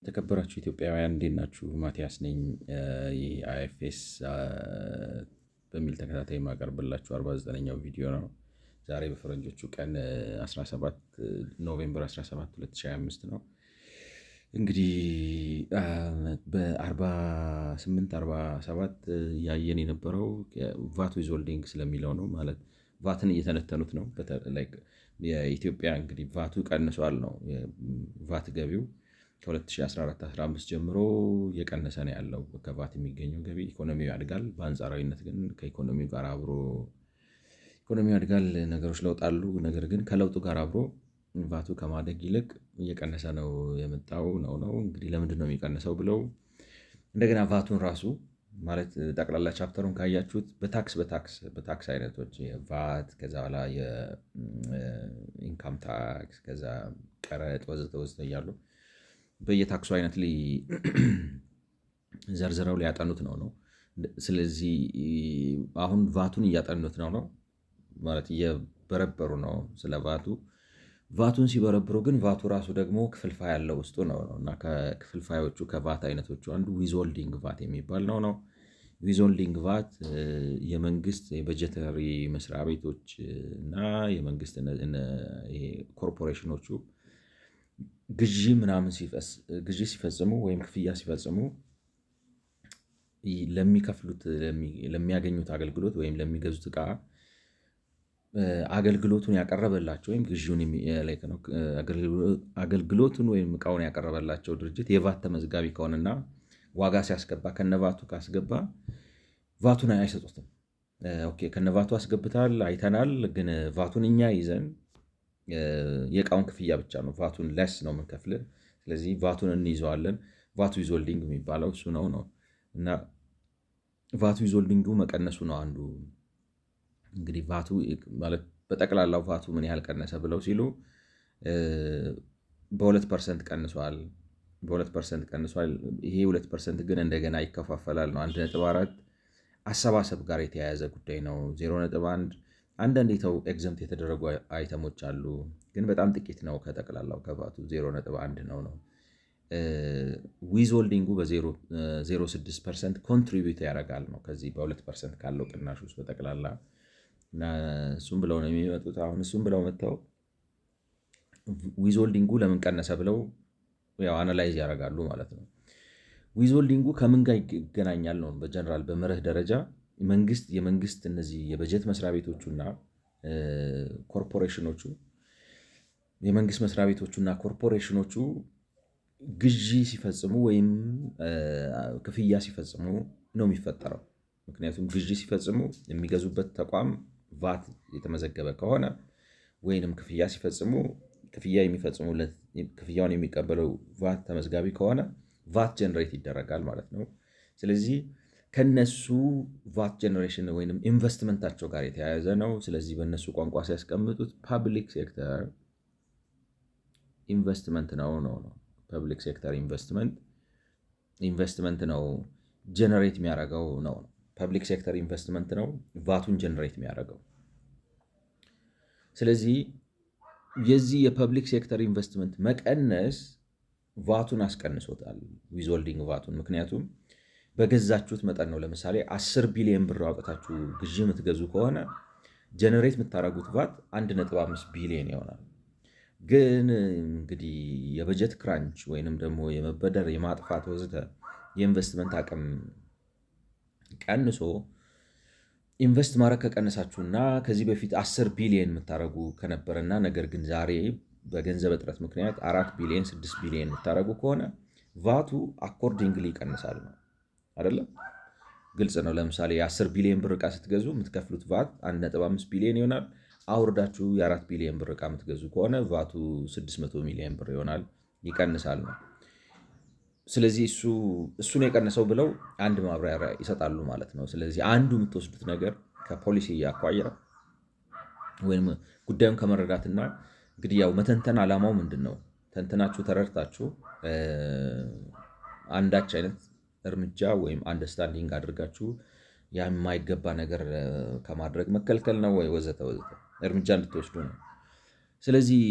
የተከበራችሁ ኢትዮጵያውያን እንዴት ናችሁ? ማቲያስ ነኝ። ይህ አይኤፍኤስ በሚል ተከታታይ የማቀርብላችሁ 49ኛው ቪዲዮ ነው። ዛሬ በፈረንጆቹ ቀን 17 ኖቬምበር 17 2025 ነው። እንግዲህ በ48 47 ያየን የነበረው ቫት ዊዝሆልዲንግ ስለሚለው ነው። ማለት ቫትን እየተነተኑት ነው። የኢትዮጵያ እንግዲህ ቫቱ ቀንሷል ነው ቫት ገቢው ከ2014-15 ጀምሮ የቀነሰ ነው ያለው ከቫት የሚገኘው ገቢ። ኢኮኖሚው ያድጋል። በአንጻራዊነት ግን ከኢኮኖሚው ጋር አብሮ ኢኮኖሚው ያድጋል፣ ነገሮች ለውጣሉ። ነገር ግን ከለውጡ ጋር አብሮ ቫቱ ከማደግ ይልቅ እየቀነሰ ነው የመጣው ነው። እንግዲህ ለምንድን ነው የሚቀንሰው ብለው እንደገና ቫቱን ራሱ ማለት ጠቅላላ ቻፕተሩን ካያችሁት በታክስ አይነቶች ቫት፣ ከዛ በኋላ የኢንካም ታክስ፣ ከዛ ቀረጥ ወዘተ እያሉ በየታክሱ አይነት ላይ ዘርዝረው ሊያጠኑት ነው። ስለዚህ አሁን ቫቱን እያጠኑት ነው ማለት እየበረበሩ ነው ስለ ቫቱን ሲበረብሩ ግን ቫቱ ራሱ ደግሞ ክፍልፋይ ያለው ውስጡ ነው እና ከክፍልፋዮቹ ከቫት አይነቶቹ አንዱ ዊዝሆልዲንግ ቫት የሚባል ነው። ዊዝሆልዲንግ ቫት የመንግስት የበጀተሪ መስሪያ ቤቶች እና የመንግስት ኮርፖሬሽኖቹ ግዢ ሲፈጽሙ ወይም ክፍያ ሲፈጽሙ ለሚያገኙት አገልግሎት ወይም ለሚገዙት ዕቃ አገልግሎቱን ያቀረበላቸው ወይም አገልግሎቱን ወይም ዕቃውን ያቀረበላቸው ድርጅት የቫት ተመዝጋቢ ከሆነና ዋጋ ሲያስገባ ከነቫቱ ካስገባ ቫቱን አይሰጡትም። ኦኬ ከነቫቱ አስገብታል አይተናል፣ ግን ቫቱን እኛ ይዘን የዕቃውን ክፍያ ብቻ ነው ቫቱን ለስ ነው የምንከፍል። ስለዚህ ቫቱን እንይዘዋለን። ቫቱ ዊዝሆልዲንግ የሚባለው እሱ ነው እና ቫቱ ዊዝሆልዲንጉ መቀነሱ ነው አንዱ። እንግዲህ ቫቱ ማለት በጠቅላላው ቫቱ ምን ያህል ቀነሰ ብለው ሲሉ በ2% ቀንሷል። በ2% ቀንሷል። ይሄ 2% ግን እንደገና ይከፋፈላል ነው 1.4 አሰባሰብ ጋር የተያያዘ ጉዳይ ነው። 0.1 አንዳንድ ኤግዘምት የተደረጉ አይተሞች አሉ፣ ግን በጣም ጥቂት ነው ከጠቅላላው ከቫቱ 0.1 ነው። ዊዝሆልዲንጉ በ0.6% ኮንትሪቢዩት ያደርጋል ነው ከዚህ በ2% ካለው ቅናሽ ውስጥ በጠቅላላ እና እሱም ብለው ነው የሚመጡት። አሁን እሱም ብለው መጥተው ዊዝሆልዲንጉ ለምን ቀነሰ ብለው ያው አናላይዝ ያደርጋሉ ማለት ነው። ዊዝሆልዲንጉ ከምን ጋር ይገናኛል ነው በጀነራል በመርህ ደረጃ የመንግስት እነዚህ የበጀት መስሪያ ቤቶቹና ኮርፖሬሽኖቹ የመንግስት መስሪያ ቤቶቹና ኮርፖሬሽኖቹ ግዢ ሲፈጽሙ ወይም ክፍያ ሲፈጽሙ ነው የሚፈጠረው። ምክንያቱም ግዢ ሲፈጽሙ የሚገዙበት ተቋም ቫት የተመዘገበ ከሆነ ወይንም ክፍያ ሲፈጽሙ ክፍያውን የሚቀበለው ቫት ተመዝጋቢ ከሆነ ቫት ጀነሬት ይደረጋል ማለት ነው። ስለዚህ ከነሱ ቫት ጀነሬሽን ወይም ኢንቨስትመንታቸው ጋር የተያያዘ ነው። ስለዚህ በእነሱ ቋንቋ ሲያስቀምጡት ፐብሊክ ሴክተር ኢንቨስትመንት ነው። ፐብሊክ ሴክተር ኢንቨስትመንት ነው ጀነሬት የሚያደርገው ነው። ፐብሊክ ሴክተር ኢንቨስትመንት ነው ቫቱን ጀነሬት የሚያደርገው። ስለዚህ የዚህ የፐብሊክ ሴክተር ኢንቨስትመንት መቀነስ ቫቱን አስቀንሶታል፣ ዊዝሆልዲንግ ቫቱን። ምክንያቱም በገዛችሁት መጠን ነው። ለምሳሌ 10 ቢሊዮን ብር አውጥታችሁ ግዢ የምትገዙ ከሆነ ጀነሬት የምታደርጉት ቫት 1.5 ቢሊዮን ይሆናል። ግን እንግዲህ የበጀት ክራንች ወይንም ደግሞ የመበደር የማጥፋት ወዘተ የኢንቨስትመንት አቅም ቀንሶ ኢንቨስት ማድረግ ከቀነሳችሁና ከዚህ በፊት 10 ቢሊዮን የምታደርጉ ከነበረና ነገር ግን ዛሬ በገንዘብ እጥረት ምክንያት 4 ቢሊዮን 6 ቢሊዮን የምታደርጉ ከሆነ ቫቱ አኮርዲንግሊ ይቀንሳል ነው አይደለም? ግልጽ ነው። ለምሳሌ የ10 ቢሊዮን ብር ዕቃ ስትገዙ የምትከፍሉት ቫት 1.5 ቢሊዮን ይሆናል። አውርዳችሁ የ4 ቢሊዮን ብር ዕቃ የምትገዙ ከሆነ ቫቱ 600 ሚሊዮን ብር ይሆናል፣ ይቀንሳል ነው። ስለዚህ እሱን የቀነሰው ብለው አንድ ማብራሪያ ይሰጣሉ ማለት ነው። ስለዚህ አንዱ የምትወስዱት ነገር ከፖሊሲ አኳያ ወይም ጉዳዩን ከመረዳትና እንግዲህ ያው መተንተን ዓላማው ምንድን ነው ተንትናችሁ ተረድታችሁ አንዳች አይነት እርምጃ ወይም አንደርስታንዲንግ አድርጋችሁ የማይገባ ነገር ከማድረግ መከልከል ነው ወይ ወዘተ እርምጃ እንድትወስዱ ነው። ስለዚህ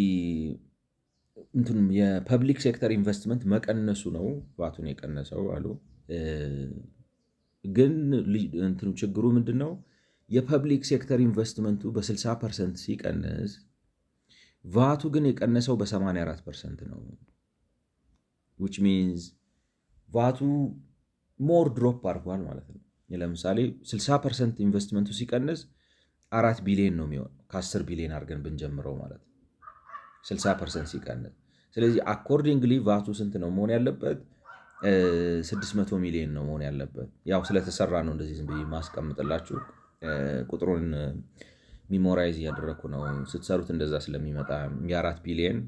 የፐብሊክ ሴክተር ኢንቨስትመንት መቀነሱ ነው ቫቱን የቀነሰው አሉ። ግን ችግሩ ምንድን ነው? የፐብሊክ ሴክተር ኢንቨስትመንቱ በ60% ሲቀንስ ቫቱ ግን የቀነሰው በ84% ነው። ዊች ሚንስ ቫቱ ሞር ድሮፕ አድርጓል ማለት ነው። ለምሳሌ 60% ኢንቨስትመንቱ ሲቀንስ 4 ቢሊዮን ነው የሚሆነው ከ10 ቢሊዮን አድርገን ብንጀምረው ማለት ነው 60% ሲቀንስ። ስለዚህ አኮርዲንግሊ ቫቱ ስንት ነው መሆን ያለበት? 600 ሚሊዮን ነው መሆን ያለበት። ያው ስለተሰራ ነው እንደዚህ ዝም ብዬ ማስቀምጥላችሁ። ቁጥሩን ሚሞራይዝ እያደረግኩ ነው። ስትሰሩት እንደዛ ስለሚመጣ የ4 ቢሊዮን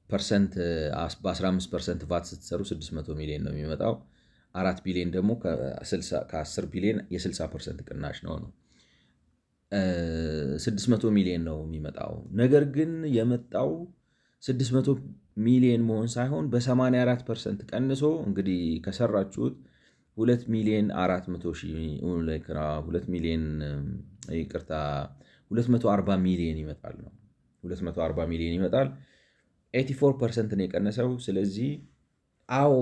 ፐርሰንት በ15% ቫት ስትሰሩ 600 ሚሊዮን ነው የሚመጣው። 4 ቢሊዮን ደግሞ ከ10 ቢሊዮን የ60% ቅናሽ ነው 600 ሚሊዮን ነው የሚመጣው። ነገር ግን የመጣው 600 ሚሊዮን መሆን ሳይሆን በ84% ቀንሶ እንግዲህ ከሰራችሁት 2 ሚሊዮን 400 ሺህ 2 ሚሊዮን ይቅርታ 240 ሚሊዮን ይመጣል ነው 240 ሚሊዮን ይመጣል። 84% ነው የቀነሰው። ስለዚህ አዎ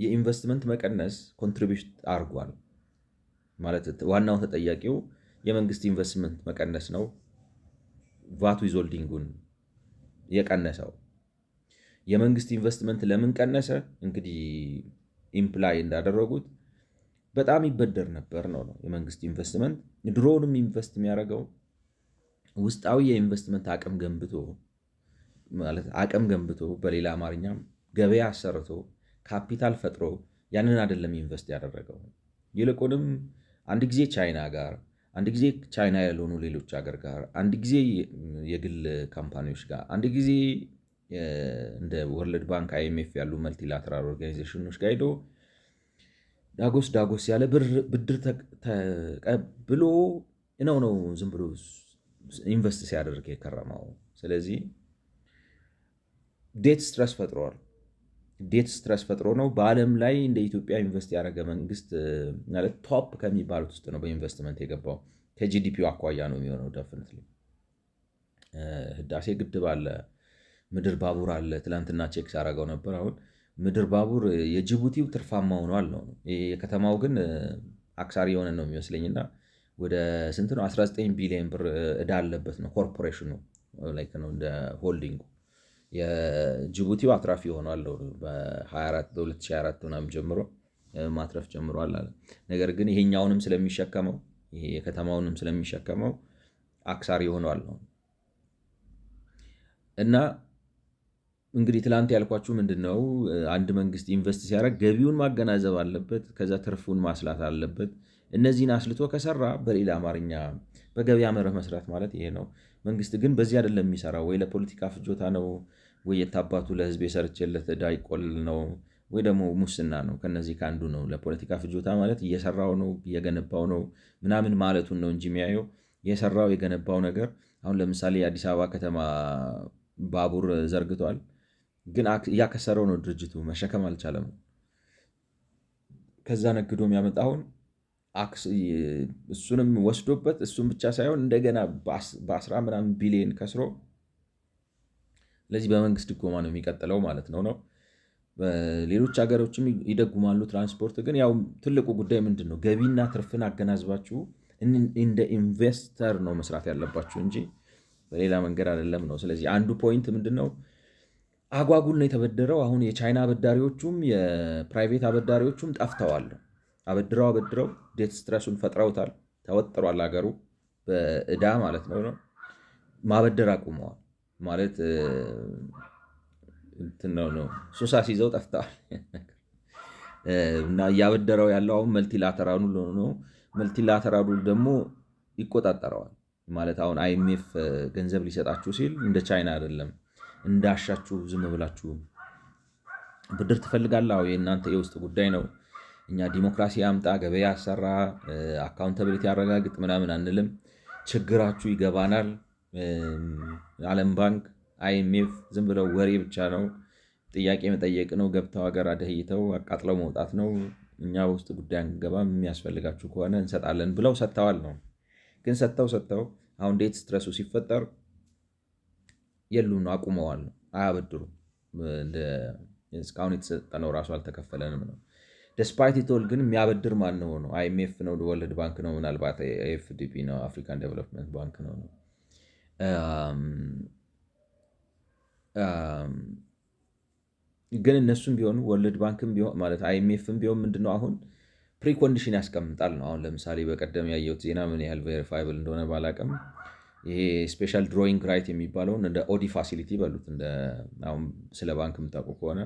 የኢንቨስትመንት መቀነስ ኮንትሪቢዩት አድርጓል ማለት ዋናው ተጠያቂው የመንግስት ኢንቨስትመንት መቀነስ ነው ቫት ዊዝሆልዲንጉን የቀነሰው። የመንግስት ኢንቨስትመንት ለምን ቀነሰ? እንግዲህ ኢምፕላይ እንዳደረጉት በጣም ይበደር ነበር ነው የመንግስት ኢንቨስትመንት ድሮውንም ኢንቨስት የሚያደርገው ውስጣዊ የኢንቨስትመንት አቅም ገንብቶ ማለት አቅም ገንብቶ በሌላ አማርኛም ገበያ አሰርቶ ካፒታል ፈጥሮ ያንን አይደለም ኢንቨስት ያደረገው። ይልቁንም አንድ ጊዜ ቻይና ጋር፣ አንድ ጊዜ ቻይና ያልሆኑ ሌሎች ሀገር ጋር፣ አንድ ጊዜ የግል ካምፓኒዎች ጋር፣ አንድ ጊዜ እንደ ወርልድ ባንክ አይኤምኤፍ ያሉ መልቲላተራል ኦርጋናይዜሽኖች ጋር ሄዶ ዳጎስ ያለ ብድር ተቀብሎ ነው ዝም ብሎ ኢንቨስት ሲያደርግ የከረመው። ስለዚህ ዴት ስትረስ ፈጥሯል። ዴት ስትረስ ፈጥሮ ነው በዓለም ላይ እንደ ኢትዮጵያ ኢንቨስት ያደረገ መንግስት ማለት ቶፕ ከሚባሉት ውስጥ ነው በኢንቨስትመንት የገባው። ከጂዲፒው አኳያ ነው የሚሆነው። ደፍኒትሊ ህዳሴ ግድብ አለ፣ ምድር ባቡር አለ። ትላንትና ቼክ ሳደርገው ነበር። አሁን ምድር ባቡር የጅቡቲው ትርፋማ ሆኗል ነው፣ የከተማው ግን አክሳሪ የሆነ ነው የሚመስለኝና ወደ ስንት ነው 19 ቢሊዮን ብር እዳ አለበት ነው ኮርፖሬሽኑ ላይክ ነው እንደ ሆልዲንጉ። የጅቡቲው አትራፊ ሆኗል በ2024 ምናምን ጀምሮ ማትረፍ ጀምሯል አለ። ነገር ግን ይሄኛውንም ስለሚሸከመው ይሄ የከተማውንም ስለሚሸከመው አክሳሪ ሆኗል ነው። እና እንግዲህ ትላንት ያልኳችሁ ምንድን ነው አንድ መንግስት ኢንቨስት ሲያደርግ ገቢውን ማገናዘብ አለበት፣ ከዛ ትርፉን ማስላት አለበት። እነዚህን አስልቶ ከሰራ በሌላ አማርኛ በገበያ መርህ መስራት ማለት ይሄ ነው። መንግስት ግን በዚህ አይደለም የሚሰራው። ወይ ለፖለቲካ ፍጆታ ነው፣ ወይ የታባቱ ለህዝብ የሰርቼለት ዕዳ ይቆልል ነው፣ ወይ ደግሞ ሙስና ነው። ከነዚህ ከአንዱ ነው። ለፖለቲካ ፍጆታ ማለት እየሰራው ነው እየገነባው ነው ምናምን ማለቱን ነው እንጂ የሚያየው የሰራው የገነባው ነገር። አሁን ለምሳሌ የአዲስ አበባ ከተማ ባቡር ዘርግቷል፣ ግን እያከሰረው ነው ድርጅቱ፣ መሸከም አልቻለም። ከዛ ነግዶ የሚያመጣውን እሱንም ወስዶበት እሱም ብቻ ሳይሆን እንደገና በ10 ምናምን ቢሊዮን ከስሮ ለዚህ በመንግስት ድጎማ ነው የሚቀጥለው ማለት ነው። ሌሎች ሀገሮችም ይደጉማሉ ትራንስፖርት። ግን ያው ትልቁ ጉዳይ ምንድን ነው? ገቢና ትርፍን አገናዝባችሁ እንደ ኢንቨስተር ነው መስራት ያለባችሁ እንጂ በሌላ መንገድ አይደለም ነው። ስለዚህ አንዱ ፖይንት ምንድን ነው? አጓጉል ነው የተበደረው። አሁን የቻይና አበዳሪዎቹም የፕራይቬት አበዳሪዎቹም ጠፍተዋል። አበድረው ዴት ስትረሱን ፈጥረውታል። ተወጥሯል ሀገሩ በዕዳ ማለት ነው። ማበደር አቁመዋል ማለት ነው። ሱሳስ ይዘው ጠፍተዋል። እና እያበደረው ያለው አሁን መልቲላተራሉ ነው። መልቲላተራሉ ደግሞ ይቆጣጠረዋል ማለት አሁን አይኤምኤፍ ገንዘብ ሊሰጣችሁ ሲል እንደ ቻይና አይደለም። እንዳሻችሁ ዝም ብላችሁ ብድር ትፈልጋለህ፣ የእናንተ የውስጥ ጉዳይ ነው። እኛ ዲሞክራሲ ያምጣ፣ ገበያ ያሰራ፣ አካውንታብሊቲ ያረጋግጥ ምናምን አንልም። ችግራችሁ ይገባናል። ዓለም ባንክ አይኤምኤፍ ዝም ብለው ወሬ ብቻ ነው። ጥያቄ መጠየቅ ነው። ገብተው ሀገር አደህይተው አቃጥለው መውጣት ነው። እኛ በውስጥ ጉዳይ አንገባም፣ የሚያስፈልጋችሁ ከሆነ እንሰጣለን ብለው ሰጥተዋል ነው። ግን ሰጥተው አሁን ዴት ስትረሱ ሲፈጠር የሉም ነው፣ አቁመዋል ነው፣ አያበድሩም። እስካሁን የተሰጠነው ራሱ አልተከፈለንም ነው። ደስፓይት ኢት ኦል ግን የሚያበድር ማን ነው? አይኤምኤፍ ነው? ወርልድ ባንክ ነው? ምናልባት ኤፍዲቢ ነው? አፍሪካን ዴቨሎፕመንት ባንክ ነው? ግን እነሱም ቢሆኑ ወርልድ ባንክም ቢሆን ማለት አይኤምኤፍም ቢሆን ምንድነው አሁን ፕሪኮንዲሽን ያስቀምጣል ነው። አሁን ለምሳሌ በቀደም ያየሁት ዜና ምን ያህል ቬሪፋይብል እንደሆነ ባላቅም ይሄ ስፔሻል ድሮይንግ ራይት የሚባለውን እንደ ኦዲ ፋሲሊቲ በሉት። አሁን ስለ ባንክ የምታውቁ ከሆነ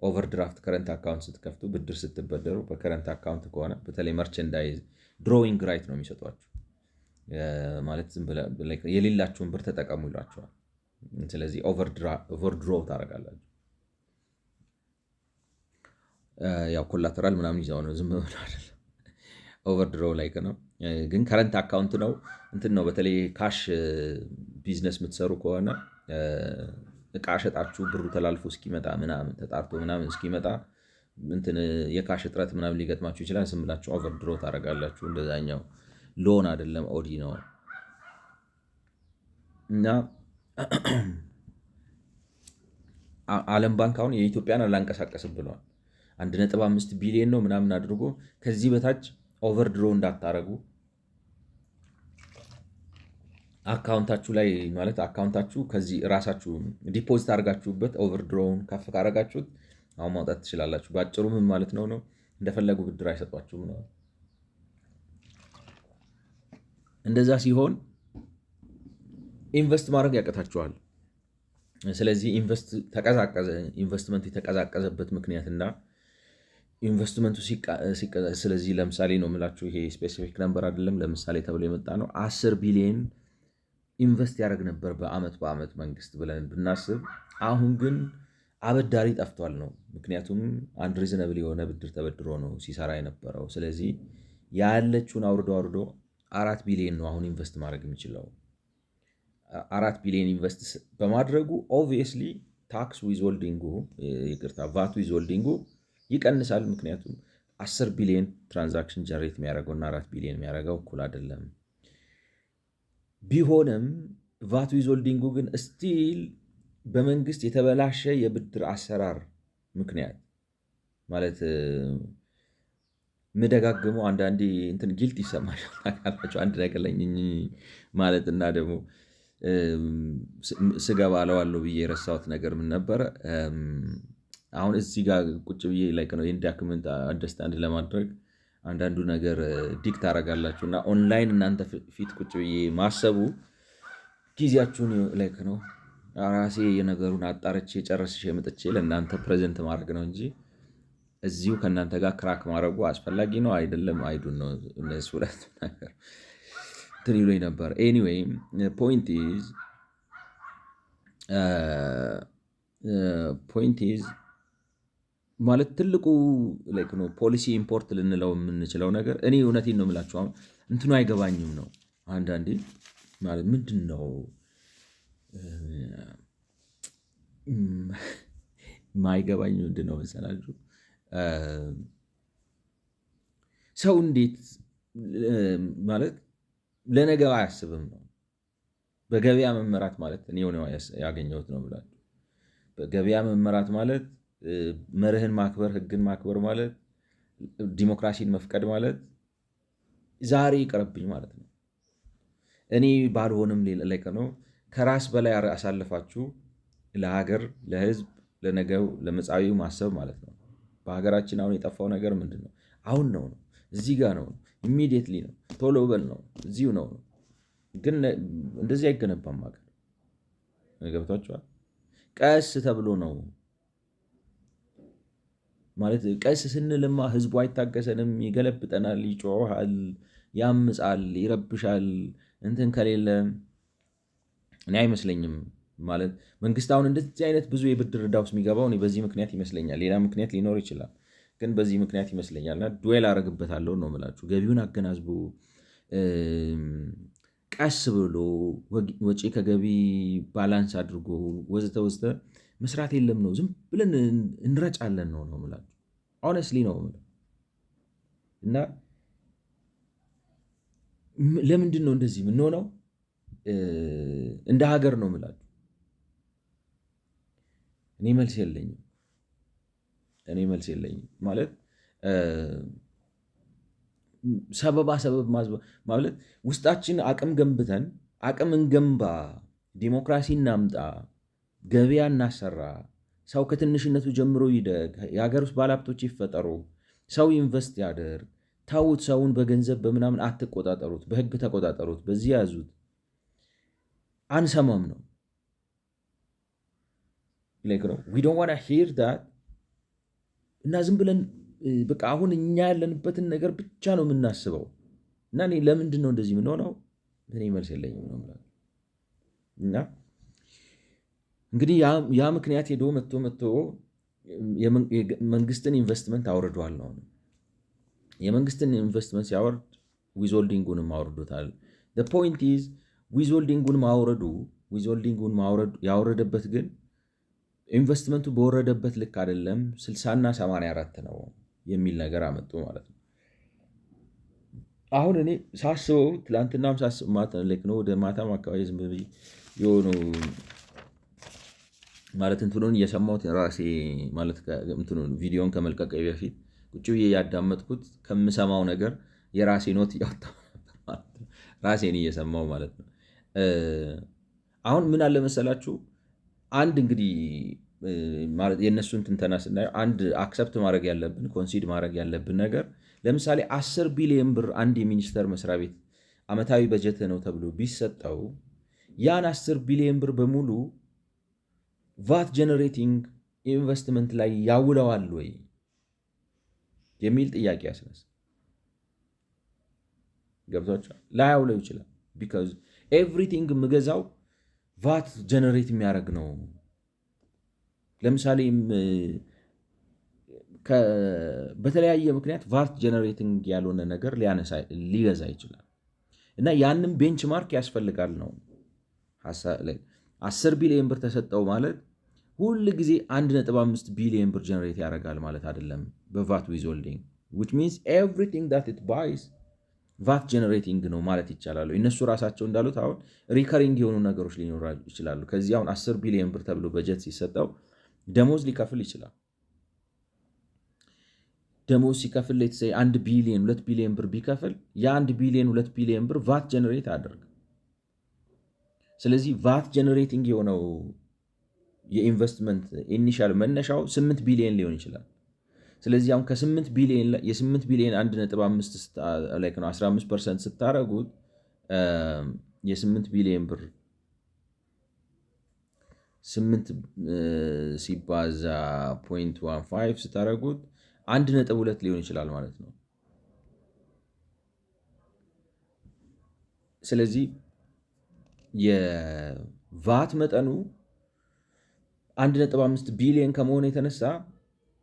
ኦቨርድራፍት ከረንት አካውንት ስትከፍቱ ብድር ስትበደሩ በከረንት አካውንት ከሆነ በተለይ መርቸንዳይዝ ድሮዊንግ ራይት ነው የሚሰጧችሁ። ማለት የሌላችሁን ብር ተጠቀሙ ይሏቸዋል። ስለዚህ ኦቨርድሮ ታደርጋላችሁ። ያው ኮላተራል ምናምን ይዘው ነው፣ ዝም ብሎ አይደለም። ኦቨርድሮ ላይ ነው ግን ከረንት አካውንት ነው እንትን ነው። በተለይ ካሽ ቢዝነስ የምትሰሩ ከሆነ እቃ ሸጣችሁ ብሩ ተላልፎ እስኪመጣ ምናምን ተጣርቶ ምናምን እስኪመጣ እንትን የካሽ እጥረት ምናምን ሊገጥማችሁ ይችላል። ዝም ብላችሁ ኦቨርድሮ ታደርጋላችሁ። እንደዛኛው ሎን አይደለም ኦዲ ነው። እና ዓለም ባንክ አሁን የኢትዮጵያን አላንቀሳቀስም ብለዋል። 1.5 ቢሊዮን ነው ምናምን አድርጎ ከዚህ በታች ኦቨርድሮ እንዳታረጉ አካውንታችሁ ላይ ማለት አካውንታችሁ ከዚህ ራሳችሁ ዲፖዚት አድርጋችሁበት ኦቨርድሮውን ከፍ ካረጋችሁት አሁን ማውጣት ትችላላችሁ። በአጭሩ ምን ማለት ነው እንደፈለጉ ብድር አይሰጧችሁም ነው። እንደዛ ሲሆን ኢንቨስት ማድረግ ያቀታችኋል። ስለዚህ ኢንቨስትመንቱ የተቀዛቀዘበት ምክንያትና ኢንቨስትመንቱ ስለዚህ ለምሳሌ ነው የምላችሁ፣ ይሄ ስፔሲፊክ ነምበር አይደለም፣ ለምሳሌ ተብሎ የመጣ ነው። 10 ቢሊዮን ኢንቨስት ያደርግ ነበር በአመት መንግስት ብለን ብናስብ፣ አሁን ግን አበዳሪ ጠፍቷል ነው። ምክንያቱም አንድ ሪዝነብል የሆነ ብድር ተበድሮ ነው ሲሰራ የነበረው። ስለዚህ ያለችውን አውርዶ 4 ቢሊዮን ነው አሁን ኢንቨስት ማድረግ የሚችለው። 4 ቢሊዮን ኢንቨስት በማድረጉ ኦብቪየስሊ ታክስ ዊዝሆልዲንጉ ቫት ዊዝሆልዲንጉ ይቀንሳል። ምክንያቱም 10 ቢሊዮን ትራንዛክሽን ጀሬት የሚያደርገውና 4 ቢሊዮን የሚያደርገው እኩል አይደለም። ቢሆንም ቫት ዊዝሆልዲንጉ ግን ስቲል በመንግስት የተበላሸ የብድር አሰራር ምክንያት ማለት ምደጋግመው አንዳንዴ እንትን ጊልት ይሰማሻል ታውቃላችሁ። አንድ ነገር ላይ ማለት እና ደግሞ ስገባ አለዋለሁ ብዬ የረሳሁት ነገር ምን ነበረ? አሁን እዚህ ጋር ቁጭ ብዬ ላይክ ነው ይህን ዳክመንት አንደርስታንድ ለማድረግ አንዳንዱ ነገር ዲክት ታደርጋላችሁ እና ኦንላይን እናንተ ፊት ቁጭ ብዬ ማሰቡ ጊዜያችሁን ላይክ ነው ራሴ የነገሩን አጣርቼ ጨረስሽ የመጥቼ ለእናንተ ፕሬዘንት ማድረግ ነው እንጂ እዚሁ ከእናንተ ጋር ክራክ ማድረጉ አስፈላጊ ነው አይደለም አይዱን ነው። እነዚህ ሁለት ነገር እንትን ይሉኝ ነበር። ኤኒዌይ ፖይንት ኢዝ ማለት ትልቁ ላይክ ነው ፖሊሲ ኢምፖርት ልንለው የምንችለው ነገር እኔ እውነቴን ነው የምላችሁ አሁን እንትኑ አይገባኝም ነው አንዳንዴ ማለት ምንድን ነው ማይገባኝ ምንድን ነው መሰላችሁ ሰው እንዴት ማለት ለነገው አያስብም ነው። በገበያ መመራት ማለት እኔ ሆነ ያገኘሁት ነው ብላችሁ በገበያ መመራት ማለት መርህን ማክበር ህግን ማክበር ማለት ዲሞክራሲን መፍቀድ ማለት ዛሬ ይቅርብኝ ማለት ነው። እኔ ባልሆንም ላይ ነው ከራስ በላይ አሳልፋችሁ ለሀገር ለህዝብ ለነገው ለመጻዊው ማሰብ ማለት ነው። በሀገራችን አሁን የጠፋው ነገር ምንድን ነው? አሁን ነው እዚህ ጋር ነው ኢሚዲየትሊ ነው ቶሎ በል ነው እዚሁ ነው። ግን እንደዚህ አይገነባም ሀገር። ገብቷችኋል? ቀስ ተብሎ ነው ማለት ቀስ ስንልማ ህዝቡ አይታገሰንም፣ ይገለብጠናል፣ ይጮሃል፣ ያምጻል፣ ይረብሻል። እንትን ከሌለ እኔ አይመስለኝም ማለት መንግስት አሁን እንደዚህ አይነት ብዙ የብድር ዕዳ ውስጥ የሚገባው እኔ በዚህ ምክንያት ይመስለኛል። ሌላ ምክንያት ሊኖር ይችላል፣ ግን በዚህ ምክንያት ይመስለኛል። እና ዱዌል አደርግበታለሁ ነው የምላችሁ። ገቢውን አገናዝቦ ቀስ ብሎ ወጪ ከገቢ ባላንስ አድርጎ ወዘተ ወዘተ መስራት የለም ነው። ዝም ብለን እንረጫለን ነው የምላችሁ። ሆነስትሊ ነው እና ለምንድን ነው እንደዚህ የምንሆነው? እንደ ሀገር ነው የምላችሁ። እኔ መልስ የለኝም ማለት ሰበብ ማለት ውስጣችን አቅም ገንብተን አቅም እንገንባ፣ ዲሞክራሲ እናምጣ፣ ገበያ እናሰራ፣ ሰው ከትንሽነቱ ጀምሮ ይደግ፣ የሀገር ውስጥ ባለሀብቶች ይፈጠሩ፣ ሰው ኢንቨስት ያደርግ። ታውት ሰውን በገንዘብ በምናምን አትቆጣጠሩት፣ በህግ ተቆጣጠሩት፣ በዚህ ያዙት። አንሰማም ነው ዊ ዶንት ዋና ሂር ዳት እና ዝም ብለን በቃ አሁን እኛ ያለንበትን ነገር ብቻ ነው የምናስበው። እና እኔ ለምንድን ነው እንደዚህ የምንሆነው? እኔ መልስ የለኝም ነው የምለው። እና እንግዲህ ያ ምክንያት ሄዶ መጥቶ መንግስትን ኢንቨስትመንት አውርዷል ነው። የመንግስትን ኢንቨስትመንት ሲያወርድ ዊዝሆልዲንጉንም አውርዶታል። ፖይንት ኢዝ ዊዝሆልዲንጉን ያወረደበት ግን ኢንቨስትመንቱ በወረደበት ልክ አይደለም፣ 60 እና 84 ነው የሚል ነገር አመጡ ማለት ነው። አሁን እኔ ሳስበው ትላንትናም ነው ወደ ማታም አካባቢ ዝም ብዬ የሆኑ ማለት እንትኑን እየሰማሁት ራሴ ማለት ቪዲዮን ከመልቀቅ በፊት ቁጭ ብዬ ያዳመጥኩት ከምሰማው ነገር የራሴ ኖት እያወጣሁ ነበር ማለት ነው። ራሴን እየሰማው ማለት ነው። አሁን ምን አለ መሰላችሁ፣ አንድ እንግዲህ የእነሱን ትንተና ስናየው አንድ አክሰፕት ማድረግ ያለብን ኮንሲድ ማድረግ ያለብን ነገር ለምሳሌ 10 ቢሊዮን ብር አንድ የሚኒስቴር መስሪያ ቤት ዓመታዊ በጀት ነው ተብሎ ቢሰጠው ያን 10 ቢሊዮን ብር በሙሉ ቫት ጀነሬቲንግ ኢንቨስትመንት ላይ ያውለዋል ወይ የሚል ጥያቄ ያስነሳ። ገብቷችኋል? ላያውለው ይችላል። ቢካዝ ኤቭሪቲንግ የምገዛው ቫት ጀነሬት የሚያደርግ ነው። ለምሳሌ በተለያየ ምክንያት ቫት ጀነሬቲንግ ያልሆነ ነገር ሊገዛ ይችላል እና ያንም ቤንችማርክ ያስፈልጋል ነው። 10 ቢሊዮን ብር ተሰጠው ማለት ሁል ጊዜ 1.5 ቢሊዮን ብር ጀነሬት ያደርጋል ማለት አይደለም በቫት ዊዝሆልዲንግ which means everything that it buys ቫት ጀነሬቲንግ ነው ማለት ይቻላል። እነሱ ራሳቸው እንዳሉት አሁን ሪከሪንግ የሆኑ ነገሮች ሊኖሩ ይችላሉ። ከዚህ አሁን 10 ቢሊዮን ብር ተብሎ በጀት ሲሰጠው ደሞዝ ሊከፍል ይችላል። ደሞዝ ሲከፍል ለተሰይ 1 ቢሊዮን 2 ቢሊዮን ብር ቢከፍል የ1 ቢሊዮን 2 ቢሊዮን ብር ቫት ጀነሬት አደረገ። ስለዚህ ቫት ጀነሬቲንግ የሆነው የኢንቨስትመንት ኢኒሻል መነሻው 8 ቢሊዮን ሊሆን ይችላል። ስለዚህ አሁን ከ8 ቢሊዮን የ8 ቢሊዮን 1.5 ላይ ነው 15% ስታረጉት የ8 ቢሊዮን ብር 8 ሲባዛ 0.15 ስታረጉት 1.2 ሊሆን ይችላል ማለት ነው። ስለዚህ የቫት መጠኑ 1.5 ቢሊዮን ከመሆኑ የተነሳ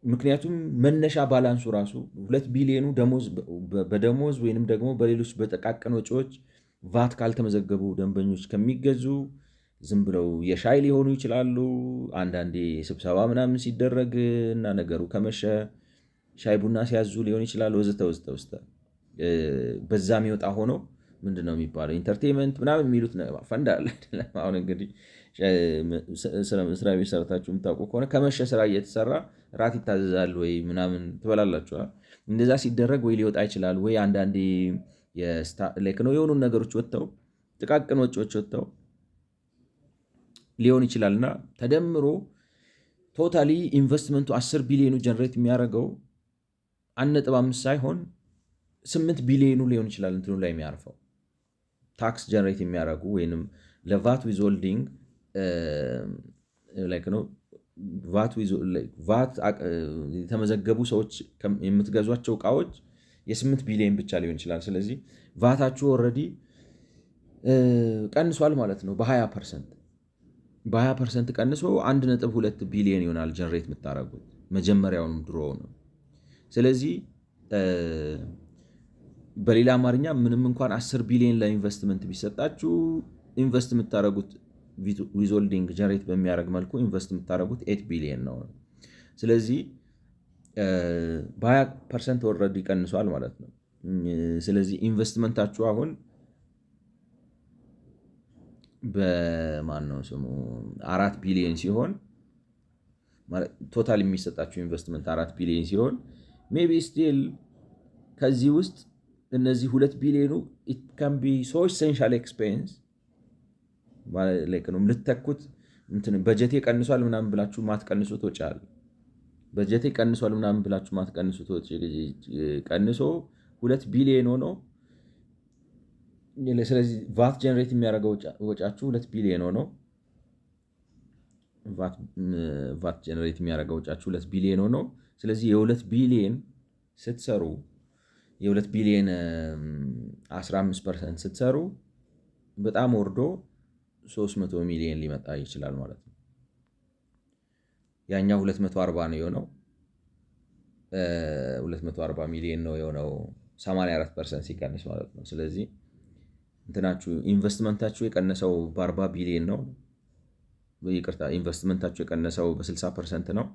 ምክንያቱም መነሻ ባላንሱ ራሱ 2 ቢሊዮኑ በደሞዝ ወይንም ደግሞ በሌሎች በጠቃቀን ወጪዎች ቫት ካልተመዘገቡ ደንበኞች ከሚገዙ ዝም ብለው የሻይ ሊሆኑ ይችላሉ። አንዳንዴ ስብሰባ ምናምን ሲደረግ እና ነገሩ ከመሸ ሻይ ቡና ሲያዙ ሊሆን ይችላል ወዘተ በዛ የሚወጣ ሆኖ ምንድነው የሚባለው ኢንተርቴንመንት ምናምን የሚሉት ፈንድ አለ። አሁን እንግዲህ ስራ ቤት ሰርታችሁ የምታውቁ ከሆነ ከመሸ ስራ እየተሰራ ራት ይታዘዛል ወይ ምናምን ትበላላችኋል። እንደዛ ሲደረግ ወይ ሊወጣ ይችላል ወይ አንዳንዴ የሆኑ ነገሮች ወጥተው ጥቃቅን ወጪዎች ወጥተው ሊሆን ይችላልና ተደምሮ ቶታሊ ኢንቨስትመንቱ 10 ቢሊዮኑ ጀነሬት የሚያደርገው 1.5 ሳይሆን 8 ቢሊዮኑ ሊሆን ይችላል። እንትኑ ላይ የሚያርፈው ታክስ ጀነሬት የሚያደርጉ ወይንም ለቫት ዊዝሆልዲንግ ቫት የተመዘገቡ ሰዎች የምትገዟቸው እቃዎች የ8 ቢሊዮን ብቻ ሊሆን ይችላል። ስለዚህ ቫታችሁ ኦልሬዲ ቀንሷል ማለት ነው በ20% ቀንሶ 1.2 ቢሊዮን ይሆናል ጀነሬት የምታደርጉት መጀመሪያውንም ድሮ ነው። ስለዚህ በሌላ አማርኛ ምንም እንኳን 10 ቢሊዮን ለኢንቨስትመንት ቢሰጣችሁ ኢንቨስት የምታደርጉት ዊዝሆልዲንግ ጀነሬት በሚያደርግ መልኩ ኢንቨስት የምታደርጉት 8 ቢሊዮን ነው። ስለዚህ በ20% ኦልሬዲ ቀንሷል ማለት ነው። ስለዚህ ኢንቨስትመንታችሁ አሁን በማን ነው ስሙ 4 ቢሊዮን ሲሆን ቶታል የሚሰጣችሁ ኢንቨስትመንት 4 ቢሊዮን ሲሆን ሜቢ ስቲል ከዚህ ውስጥ እነዚህ 2 ቢሊዮኑ ኢት ካን ቢ ሶ ኢሴንሻል ኤክስፔንስ ልትተኩት በጀቴ ቀንሷል ምናምን ብላችሁ ማትቀንሱት ወጪ አለ። በጀቴ ቀንሷል ምናምን ብላችሁ ማትቀንሱት ወጪ ቀንሶ 2 ቢሊዮን ሆኖ ስለዚህ ቫት ጀነሬት የሚያደርገው ወጫችሁ 2 ቢሊዮን ሆኖ ቫት ጀነሬት የሚያደርገው ወጫችሁ 2 ቢሊዮን ሆኖ ስለዚህ የ2 ቢሊዮን ስትሰሩ የ2 ቢሊዮን 15% ስትሰሩ በጣም ወርዶ 300 ሚሊዮን ሊመጣ ይችላል ማለት ነው። ያኛው 240 ነው የሆነው 240 ሚሊዮን ነው የሆነው 84% ሲቀንስ ማለት ነው። ስለዚህ እንትናችሁ ኢንቨስትመንታችሁ የቀነሰው በ40 ቢሊዮን ነው። ይቅርታ ኢንቨስትመንታችሁ የቀነሰው በ60% ነው።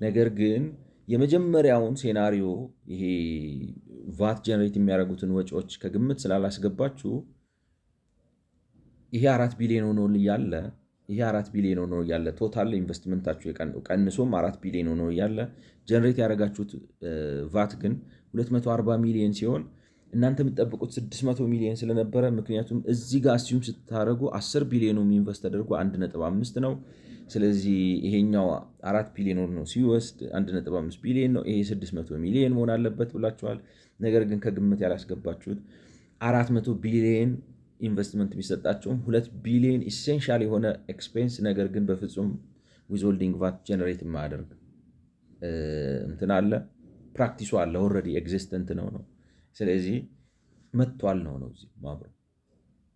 ነገር ግን የመጀመሪያውን ሴናሪዮ ይሄ ቫት ጀነሬት የሚያደርጉትን ወጪዎች ከግምት ስላላስገባችሁ ይሄ 4 ቢሊዮን ሆኖ ያለ ቶታል ኢንቨስትመንታችሁ ቀንሶም 4 ቢሊዮን ሆኖ ያለ ጀነሬት ያደረጋችሁት ቫት ግን 240 ሚሊዮን ሲሆን እናንተ የምትጠብቁት 600 ሚሊዮን ስለነበረ ምክንያቱም እዚህ ጋር አስዩም ስታደርጉ 10 ቢሊዮኑ ኢንቨስት ተደርጎ 1.5 ነው። ስለዚህ ይሄኛው 4 ቢሊዮን ነው ሲወስድ 1.5 ቢሊዮን ነው። ይሄ 600 ሚሊዮን መሆን አለበት ብላችኋል። ነገር ግን ከግምት ያላስገባችሁት 400 ቢሊዮን ኢንቨስትመንት የሚሰጣቸውም 2 ቢሊዮን ኢሴንሻል የሆነ ኤክስፔንስ ነገር ግን በፍጹም ዊዝሆልዲንግ ቫት ጀነሬት የማያደርግ እንትን አለ። ፕራክቲሱ አለ ኦልሬዲ ኤግዚስተንት ነው። ስለዚህ መጥቷል ነው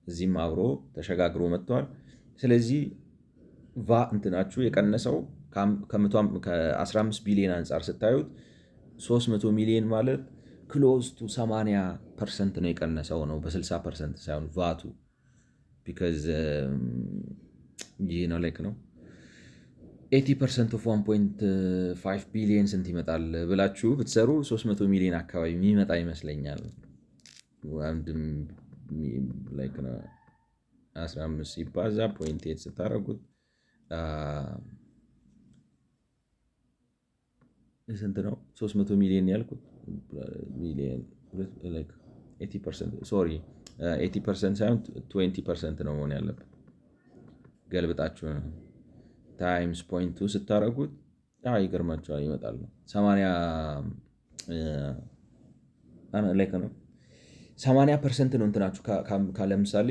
እዚህም አብሮ ተሸጋግሮ መጥቷል። ስለዚህ እንትናችሁ የቀነሰው ከ15 ቢሊዮን አንጻር ስታዩት 300 ሚሊዮን ማለት ክሎዝ ቱ 80% ነው የቀነሰው ነው በ60% ሳይሆን ቫቱ ቢካዝ ይህ ነው ላይክ ነው 80% ኦፍ 1.5 ቢሊዮን ስንት ይመጣል ብላችሁ ብትሰሩ 300 ሚሊዮን አካባቢ የሚመጣ ይመስለኛል። አንድም ላይክ ነው 15 ሲባዛ 0.8 ስታደርጉት ስንት ነው? 300 ሚሊዮን ያልኩት ሚሊዮን 80% ሶሪ 80% ሳይሆን 20% ነው መሆን ያለበት። ገልብጣችሁ ታይምስ 0.2 ስታደርጉት ይገርማችኋል ይመጣል 80% ነው እንትናችሁ ለምሳሌ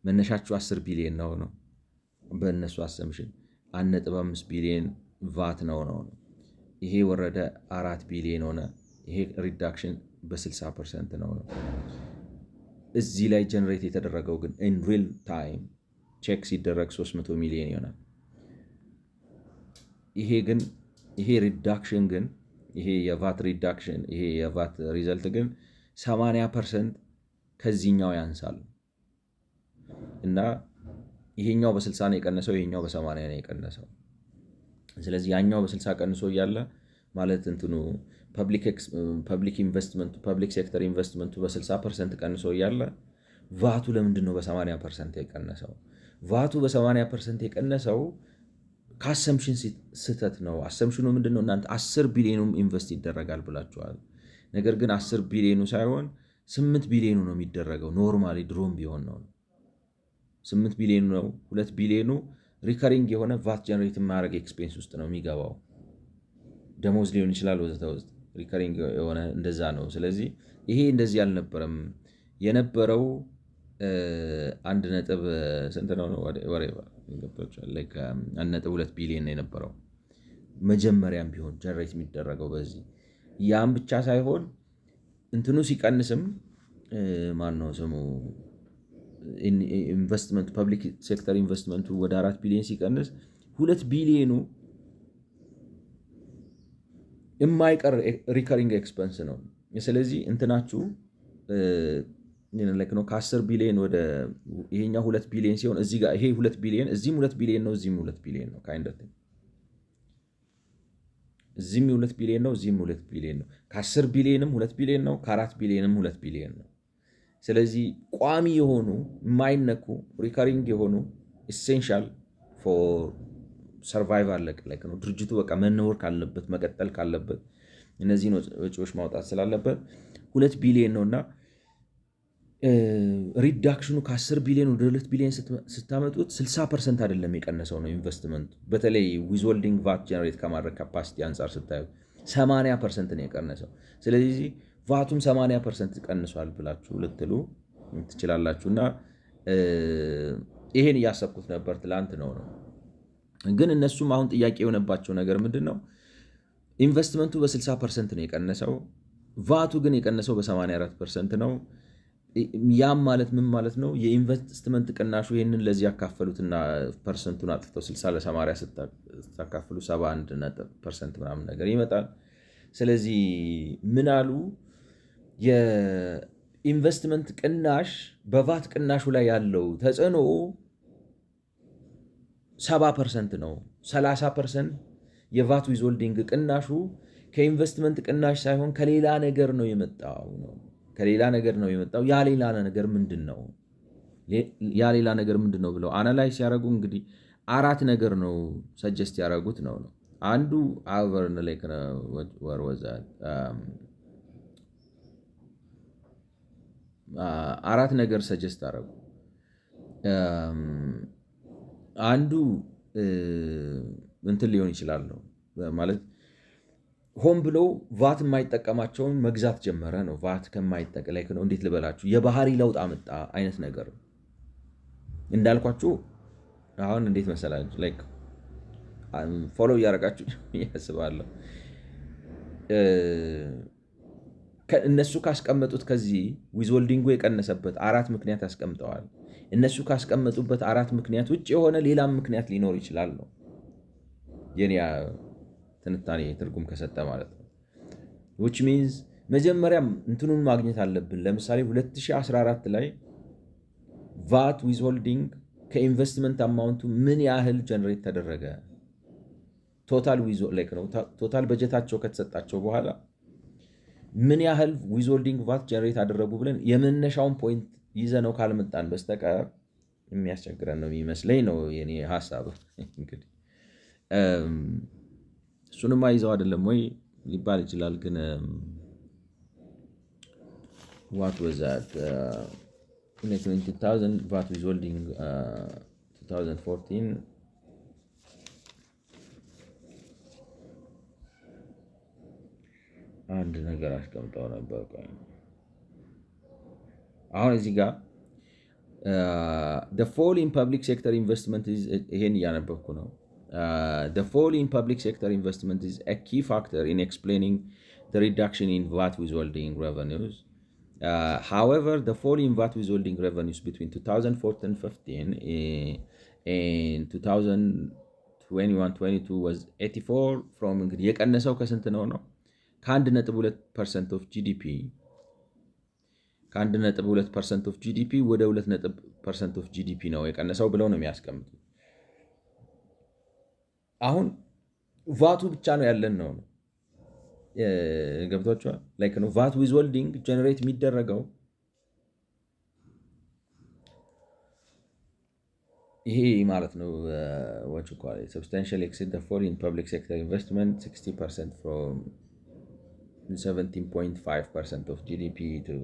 መነሻችሁ 10 ቢሊዮን ነው በእነሱ አሰምሽን 1.5 ቢሊዮን ቫት ነው ይሄ ወረደ 4 ቢሊዮን ሆነ። ይሄ ሪዳክሽን በ60% ነው። እዚህ ላይ ጀነሬት የተደረገው ግን ኢን ሪል ታይም ቼክ ሲደረግ 300 ሚሊዮን ይሆናል። ይሄ ሪዳክሽን ግን ይሄ የቫት ሪዳክሽን ይሄ የቫት ሪዘልት ግን 80% ከዚህኛው ያንሳል እና ይሄኛው በ60 ነው የቀነሰው፣ ይሄኛው በ80 ነው የቀነሰው። ስለዚህ ያኛው በ60 ቀንሶ እያለ ማለት እንትኑ ፐብሊክ ኢንቨስትመንቱ ፐብሊክ ሴክተር ኢንቨስትመንቱ በ60% ቀንሶ እያለ ቫቱ ለምንድን ነው በ80% የቀነሰው? ቫቱ በ80% የቀነሰው ከአሰምሽን ስህተት ነው። አሰምሽኑ ምንድን ነው? እናንተ 10 ቢሊዮኑም ኢንቨስት ይደረጋል ብላችኋል። ነገር ግን 10 ቢሊዮኑ ሳይሆን 8 ቢሊዮኑ ነው የሚደረገው። ኖርማሊ ድሮም ቢሆን ነው 8 ቢሊዮኑ ነው። 2 ቢሊዮኑ ሪከሪንግ የሆነ ቫት ጀነሬት የማያደርግ ኤክስፔንስ ውስጥ ነው የሚገባው። ደሞዝ ሊሆን ይችላል ወዘተ ውስጥ ሪከሪንግ የሆነ እንደዛ ነው። ስለዚህ ይሄ እንደዚህ አልነበረም የነበረው። 1 ስንት ነው 1.2 ቢሊዮን ነው የነበረው መጀመሪያም ቢሆን ጀነሬት የሚደረገው በዚህ። ያም ብቻ ሳይሆን እንትኑ ሲቀንስም ማነው ስሙ ኢንቨስትመንት ፐብሊክ ሴክተር ኢንቨስትመንቱ ወደ 4 ቢሊዮን ሲቀንስ 2 ቢሊዮኑ የማይቀር ሪከሪንግ ኤክስፐንስ ነው። ስለዚህ እንትናችሁ ነው ከ10 ቢሊዮን ወደ ይሄኛው 2 ቢሊዮን ሲሆን እዚህ ጋር ይሄ 2 ቢሊዮን እዚህም 2 ቢሊዮን ነው እዚህም 2 ቢሊዮን ነው ካይንድ እዚህም 2 ቢሊዮን ነው እዚህም 2 ቢሊዮን ነው። ከ10 ቢሊዮንም 2 ቢሊዮን ነው፣ ከ4 ቢሊዮንም 2 ቢሊዮን ነው። ስለዚህ ቋሚ የሆኑ የማይነኩ ሪከሪንግ የሆኑ ኢሴንሻል ፎር ሰርቫይቫል ላይ ነው። ድርጅቱ በቃ መኖር ካለበት መቀጠል ካለበት እነዚህን ወጪዎች ማውጣት ስላለበት 2 ቢሊዮን ነው እና ሪዳክሽኑ ከ10 ቢሊዮን ወደ 2 ቢሊዮን ስታመጡት 60% አይደለም የቀነሰው ነው ኢንቨስትመንቱ። በተለይ ዊዝሆልዲንግ ቫት ጀነሬት ከማድረግ ካፓሲቲ አንጻር ስታዩት 80% ነው የቀነሰው። ስለዚህ ቫቱም 80% ቀንሷል ብላችሁ ልትሉ ትችላላችሁ። እና ይሄን እያሰብኩት ነበር ትላንት ነው። ግን እነሱም አሁን ጥያቄ የሆነባቸው ነገር ምንድን ነው? ኢንቨስትመንቱ በ60% ነው የቀነሰው፣ ቫቱ ግን የቀነሰው በ84% ነው። ያም ማለት ምን ማለት ነው? የኢንቨስትመንት ቅናሹ ይህንን ለዚህ ያካፈሉትና ፐርሰንቱን አጥፍተው 60 ለ80 ስታካፍሉ 71% ምናምን ነገር ይመጣል። ስለዚህ ምን አሉ? የኢንቨስትመንት ቅናሽ በቫት ቅናሹ ላይ ያለው ተጽዕኖ 70% ነው። 30% የቫት ዊዝሆልዲንግ ቅናሹ ከኢንቨስትመንት ቅናሽ ሳይሆን ከሌላ ነገር ነው የመጣው ነው። ከሌላ ነገር ነው የመጣው። ያ ሌላ ነገር ምንድን ነው? ያ ሌላ ነገር ምንድን ነው ብለው አናላይዝ ሲያደርጉ እንግዲህ 4 ነገር ነው ሰጀስት ያደረጉት ነው። አንዱ አቨርን ላይ ወርወዛት 4 ነገር ሰጀስት አደረጉ። አንዱ እንትን ሊሆን ይችላል ነው ማለት ሆን ብሎ ቫት የማይጠቀማቸውን መግዛት ጀመረ ነው። ቫት ከማይጠቀላይ ነው እንዴት ልበላችሁ፣ የባህሪ ለውጥ አመጣ አይነት ነገር እንዳልኳችሁ። አሁን እንዴት መሰላችሁ ላይክ ፎሎ እያደረጋችሁ ያስባለሁ። እነሱ ካስቀመጡት ከዚህ ዊዝሆልዲንጉ የቀነሰበት 4 ምክንያት ያስቀምጠዋል። እነሱ ካስቀመጡበት 4 ምክንያት ውጭ የሆነ ሌላም ምክንያት ሊኖር ይችላል ነው የኔ ትንታኔ ትርጉም ከሰጠ ማለት ነው። which means መጀመሪያ እንትኑን ማግኘት አለብን። ለምሳሌ 2014 ላይ ቫት ዊዝሆልዲንግ ከኢንቨስትመንት አማውንቱ ምን ያህል ጀነሬት ተደረገ፣ ቶታል በጀታቸው ከተሰጣቸው በኋላ ምን ያህል ዊዝሆልዲንግ ቫት ጀነሬት አደረጉ ብለን የመነሻውን ፖይንት ይዘነው ካልመጣን በስተቀር የሚያስቸግረን ነው የሚመስለኝ ነው የኔ ሀሳብ። እንግዲህ እሱንማ ይዘው አይደለም ወይ ሊባል ይችላል። ግን ዋት was that 20,000 ቫት ዊዝሆልዲንግ 2014 አንድ ነገር አስቀምጠው ነበር። አሁን እዚህ ጋር the fall in public sector investment is ይሄን እያነበብኩ ነው። The fall in public sector investment is a key factor in explaining the reduction in VAT withholding revenues. However, the fall in VAT withholding revenues between 2014-15 and 2021-22 was 84 from እንግዲህ የቀነሰው ከስንት ነው? ከ1.2% of GDP ከ1.2% of GDP ወደ 2% of GDP ነው የቀነሰው ብለው ነው የሚያስቀምጡት። አሁን ቫቱ ብቻ ነው ያለን ነው ገብቷችኋል? ላይክ ነው ቫት ዊዝሆልዲንግ ጀነሬት የሚደረገው ይሄ ማለት ነው what you call it substantially exceed the fall in public sector investment 60% from 17.5% of GDP to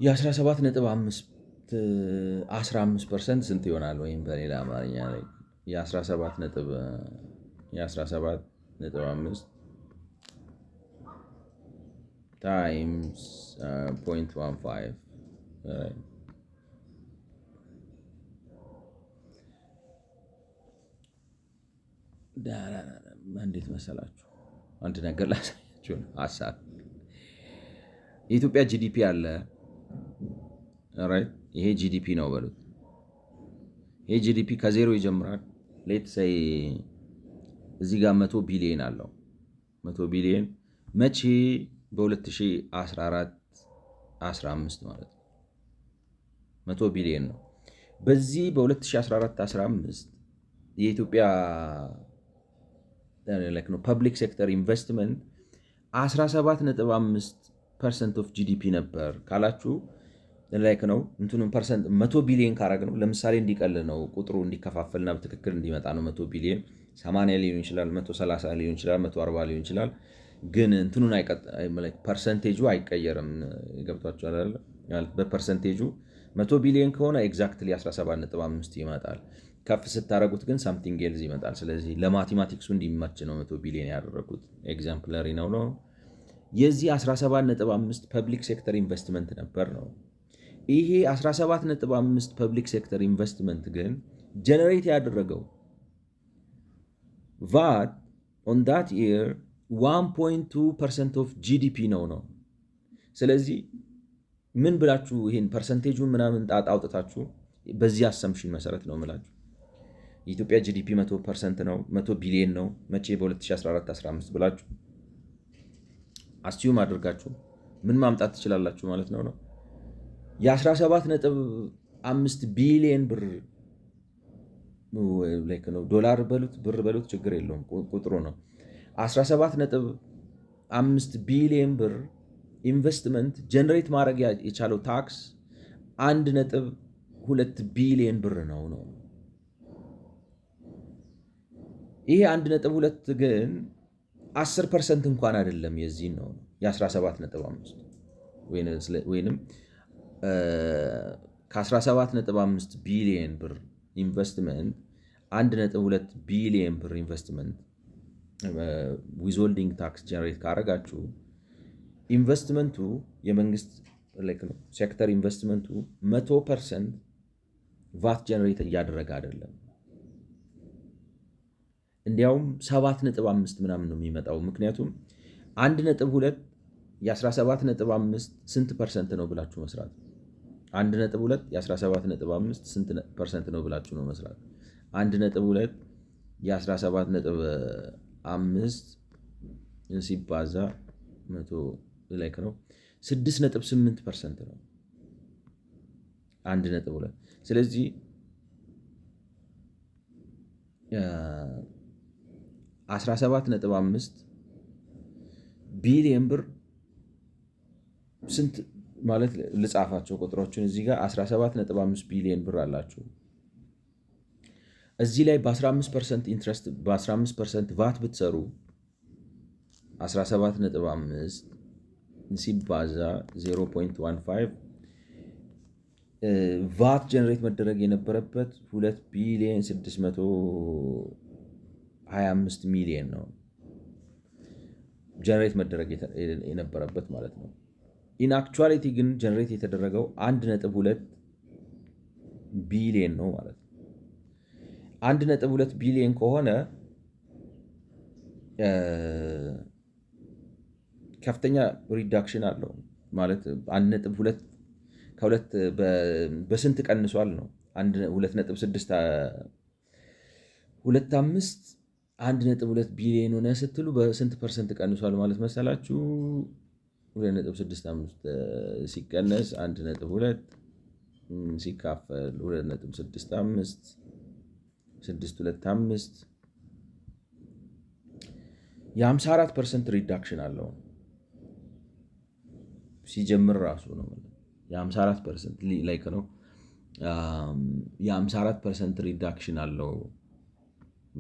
የ17.15% ስንት ይሆናል? ወይም በሌላ አማርኛ ላይ የ17.5 ታይምስ 0.15 እንዴት መሰላችሁ? አንድ ነገር ላሳያችሁ ነው ሀሳብ። የኢትዮጵያ ጂዲፒ አለ። ይሄ ጂዲፒ ነው በሉት። ይሄ ጂዲፒ ከዜሮ ይጀምራል። ሌት ሰይ እዚህ ጋር 100 ቢሊዮን አለው። 100 ቢሊዮን መቼ? በ2014-15 ማለት ነው። 100 ቢሊዮን ነው። በዚህ በ2014-15 የኢትዮጵያ ፐብሊክ ሴክተር ኢንቨስትመንት 17.5% ኦፍ ጂዲፒ ነበር ካላችሁ ነው እንትኑን ፐርሰንት 100 ቢሊዮን ካረግ ነው። ለምሳሌ እንዲቀል ነው ቁጥሩ እንዲከፋፈልና በትክክል እንዲመጣ ነው። 100 ቢሊዮን 80 ሊሆን ይችላል፣ 130 ሊሆን ይችላል፣ 140 ሊሆን ይችላል። ግን እንትኑን ፐርሰንቴጁ አይቀየርም። ገብቷችኋል አይደል? በፐርሰንቴጁ 100 ቢሊዮን ከሆነ ኤግዛክትሊ 17.5 ይመጣል። ከፍ ስታደረጉት ግን ሳምቲንግ ኤልዝ ይመጣል። ስለዚህ ለማቴማቲክሱ እንዲመች ነው 100 ቢሊዮን ያደረጉት። ኤግዛምፕለሪ ነው። የዚህ 17.5 ፐብሊክ ሴክተር ኢንቨስትመንት ነበር ነው። ይሄ 17.5 ፐብሊክ ሴክተር ኢንቨስትመንት ግን ጀነሬት ያደረገው ቫት ኦን ዳት ኢየር 1.2% ኦፍ ጂዲፒ ነው። ስለዚህ ምን ብላችሁ ይሄን ፐርሰንቴጁን ምናምን ጣጣ አውጥታችሁ በዚህ አሰምሽን መሰረት ነው ምላችሁ የኢትዮጵያ ጂዲፒ 100% ነው፣ 100 ቢሊዮን ነው መቼ በ2014-15 ብላችሁ አስዩም አድርጋችሁ ምን ማምጣት ትችላላችሁ ማለት ነው። የ17.5 ቢሊዮን ብር ነው። ዶላር በሉት ብር በሉት ችግር የለውም ቁጥሩ ነው። 17.5 ቢሊዮን ብር ኢንቨስትመንት ጀነሬት ማድረግ የቻለው ታክስ 1.2 ቢሊዮን ብር ነው። ይሄ 1.2 ግን 10% እንኳን አይደለም የዚህን ነው የ17.5 ወይንም ከ17.5 ቢሊዮን ብር ኢንቨስትመንት 1.2 ቢሊዮን ብር ኢንቨስትመንት ዊዝሆልዲንግ ታክስ ጀነሬት ካረጋችሁ ኢንቨስትመንቱ የመንግስት ሴክተር ኢንቨስትመንቱ 100% ቫት ጀነሬት እያደረገ አይደለም። እንዲያውም 7.5 ምናምን ነው የሚመጣው። ምክንያቱም 1.2 የ17.5 ስንት ፐርሰንት ነው ብላችሁ መስራት 1.2 የ17.5 ስንት ፐርሰንት ነው ብላችሁ ነው መስራት 1.2 የ17.5 ሲባዛ 100 ነው 6.8% ነው 1.2። ስለዚህ 17.5 ቢሊዮን ብር ስንት ማለት ልጻፋቸው ቁጥሮችን እዚህ ጋር 17.5 ቢሊዮን ብር አላችሁ። እዚህ ላይ በ15% ኢንትረስት በ15% ቫት ብትሰሩ 17.5 ሲባዛ 0.15 ቫት ጀነሬት መደረግ የነበረበት 2 ቢሊዮን 625 ሚሊዮን ነው ጀነሬት መደረግ የነበረበት ማለት ነው። ኢን አክቹዋሊቲ ግን ጀነሬት የተደረገው 1.2 ቢሊዮን ነው ማለት ነው። 1.2 ቢሊዮን ከሆነ ከፍተኛ ሪዳክሽን አለው ማለት 1.2 ከሁለት በስንት ቀንሷል ነው 2.625 1.2 ቢሊዮን ሆነ ስትሉ በስንት ፐርሰንት ቀንሷል ማለት መሰላችሁ? 2.65 ሲቀነስ 1.2 ሲካፈል 2.65 625 የ54% ሪዳክሽን አለው ሲጀምር ራሱ ነው። የ54% ላይክ ነው የ54% ሪዳክሽን አለው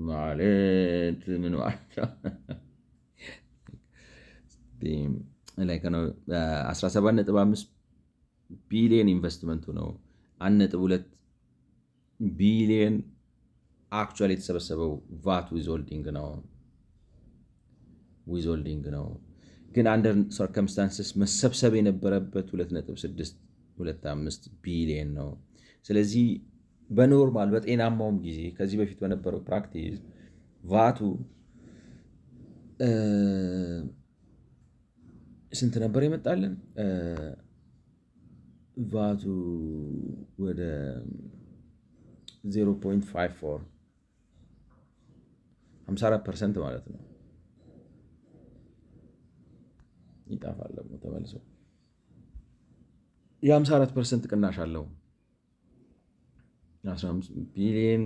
ማለት ምን ማለት ነው? ላይክ ነው 17.5 ቢሊዮን ኢንቨስትመንቱ ነው 1.2 ቢሊዮን አክቹዋሊ የተሰበሰበው ቫት ዊዝሆልዲንግ ነው። ግን አንደር ሰርከምስታንስስ መሰብሰብ የነበረበት 2.625 ቢሊዮን ነው። ስለዚህ በኖርማል በጤናማውም ጊዜ ከዚህ በፊት በነበረው ፕራክቲስ ቫቱ ስንት ነበር የመጣልን? ቫቱ ወደ 0.54 54% ማለት ነው። ይጣፋል ደግሞ ተመልሶ የ54% ቅናሽ አለው። 15 ቢሊዮን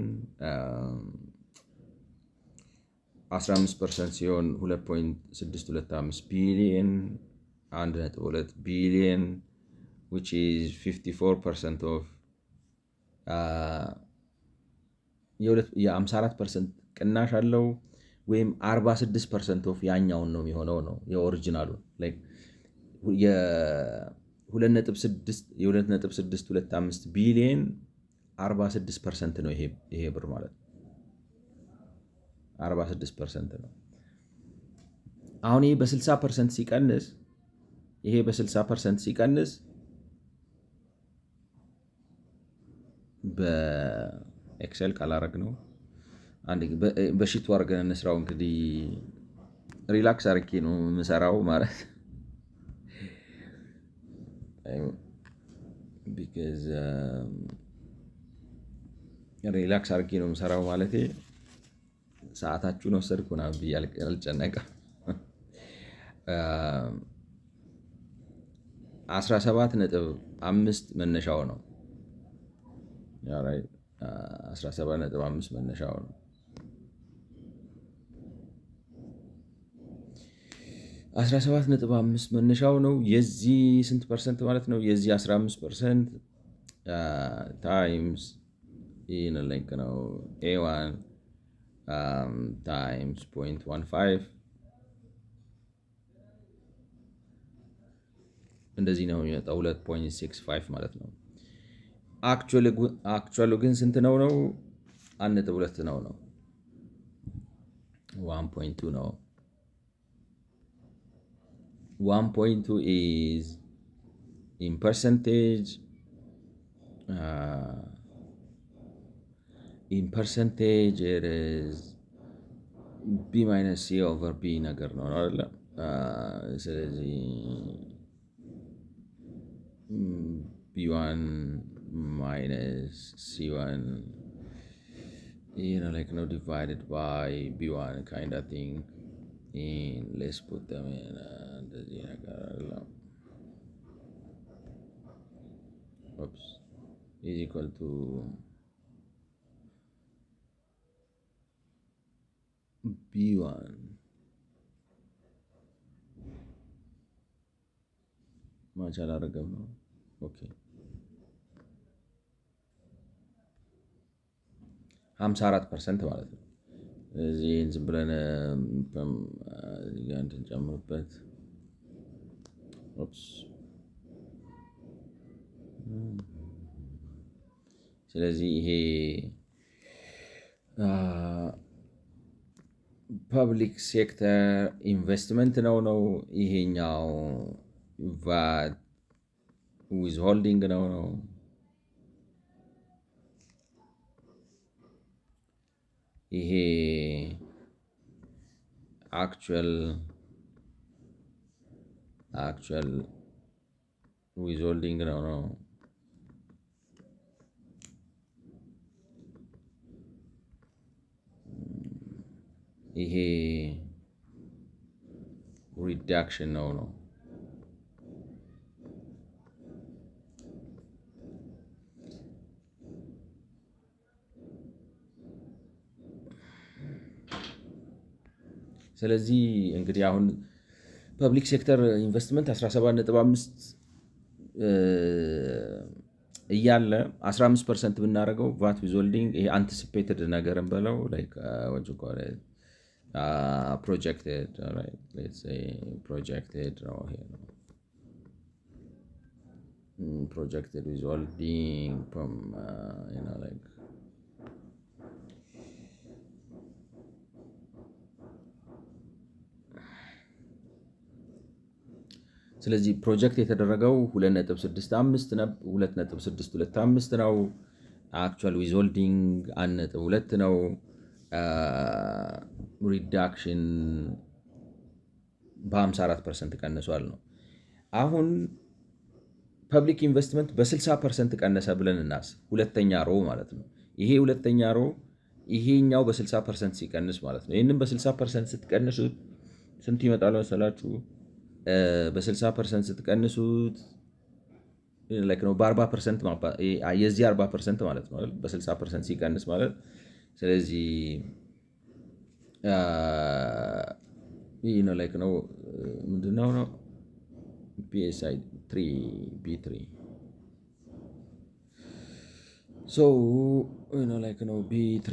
15% ሲሆን 2.625 ቢሊየን 1.2 ቢሊየን which is 54% of የ54% ቅናሽ አለው ወይም 46% ኦፍ ያኛውን ነው የሚሆነው ነው የኦሪጂናሉ የ2.625 ቢሊየን 46% ነው ይሄ ብር ማለት 46% ነው። አሁን ይሄ በ60% ሲቀንስ በኤክሴል ካላረግ ነው አንድ በሺቱ አድርገን እንስራው። እንግዲህ ሪላክስ አድርጌ ነው የምሰራው ማለት because ሪላክስ አድርጌ ነው የምሰራው ማለቴ ሰዓታችሁን ወሰድኩ ምናምን ብዬ አልጨነቅም። 17.5 መነሻው ነው 17.5 መነሻው ነው 17.5 መነሻው ነው። የዚህ ስንት ፐርሰንት ማለት ነው? የዚህ 15% ታይምስ ይህን ላይክ ነው A1 ታይምስ 0.15 እንደዚህ ነው የሚመጣው 2.65 ማለት ነው። አክቹዋሊ ግን ስንት ነው? 1.2 ነው 1.2 ነው 1.2 is in percentage it is B minus C over B ነገር ነው አይደለ? ስለዚህ B1 minus C1 like divided by B1 kind of thing. And let's put them in እንደዚህ ነገር አይደለም oops is equal to B1 ማች አላደረገም ነው። ኦኬ 54% ማለት ነው። እዚህ ዝም ብለን እንትን ጨምርበት ኦፕስ ስለዚህ ይሄ ፐብሊክ ሴክተር ኢንቨስትመንት ነው ይሄኛው ቫት ዊዝ ሆልዲንግ ነው ይሄ actual withholding ነው ይሄ reduction ነው ስለዚህ እንግዲህ አሁን ፐብሊክ ሴክተር ኢንቨስትመንት 17.5 እያለ 15% ብናደርገው ቫት ዊዝሆልዲንግ ይሄ አንቲሲፔትድ ነገርን በለው like what you call it projected right let's say projected ነው ይሄ ነው projected withholding from like ስለዚህ ፕሮጀክት የተደረገው 2.625 ነው። አክቹዋል ዊዝሆልዲንግ 1.2 ነው። ሪዳክሽን በ54% ቀንሷል ነው። አሁን ፐብሊክ ኢንቨስትመንት በ60% ቀነሰ ብለን እናስብ። ሁለተኛ ሮ ማለት ነው። ይሄ ሁለተኛ ሮ ይሄኛው በ60% ሲቀንስ ማለት ነው። ይህንም በ60% ስትቀንሱት ስንት ይመጣል መሰላችሁ? በ60% ስትቀንሱት በ40% የዚህ 40% ማለት ነው በ60% ሲቀንስ ማለት ስለዚህ ይህ ነው ላይክ ነው ምንድነው ነው ፒኤስአይ 3 ቢ3 ሶ ላይክ ነው ቢ3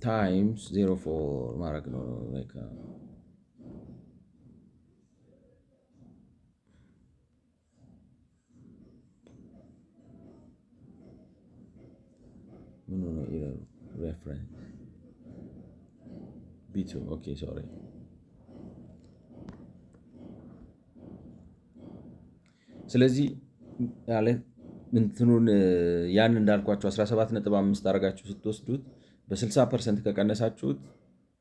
ታይምስ 04 ማድረግ ነው ላይክ ምን ነው ኢረር ሬፈረንስ ቢ2 ኦኬ ሶሪ ስለዚህ ያለ እንትኑን ያን እንዳልኳችሁ 17.5 አድርጋችሁ ስትወስዱት በ60% ከቀነሳችሁት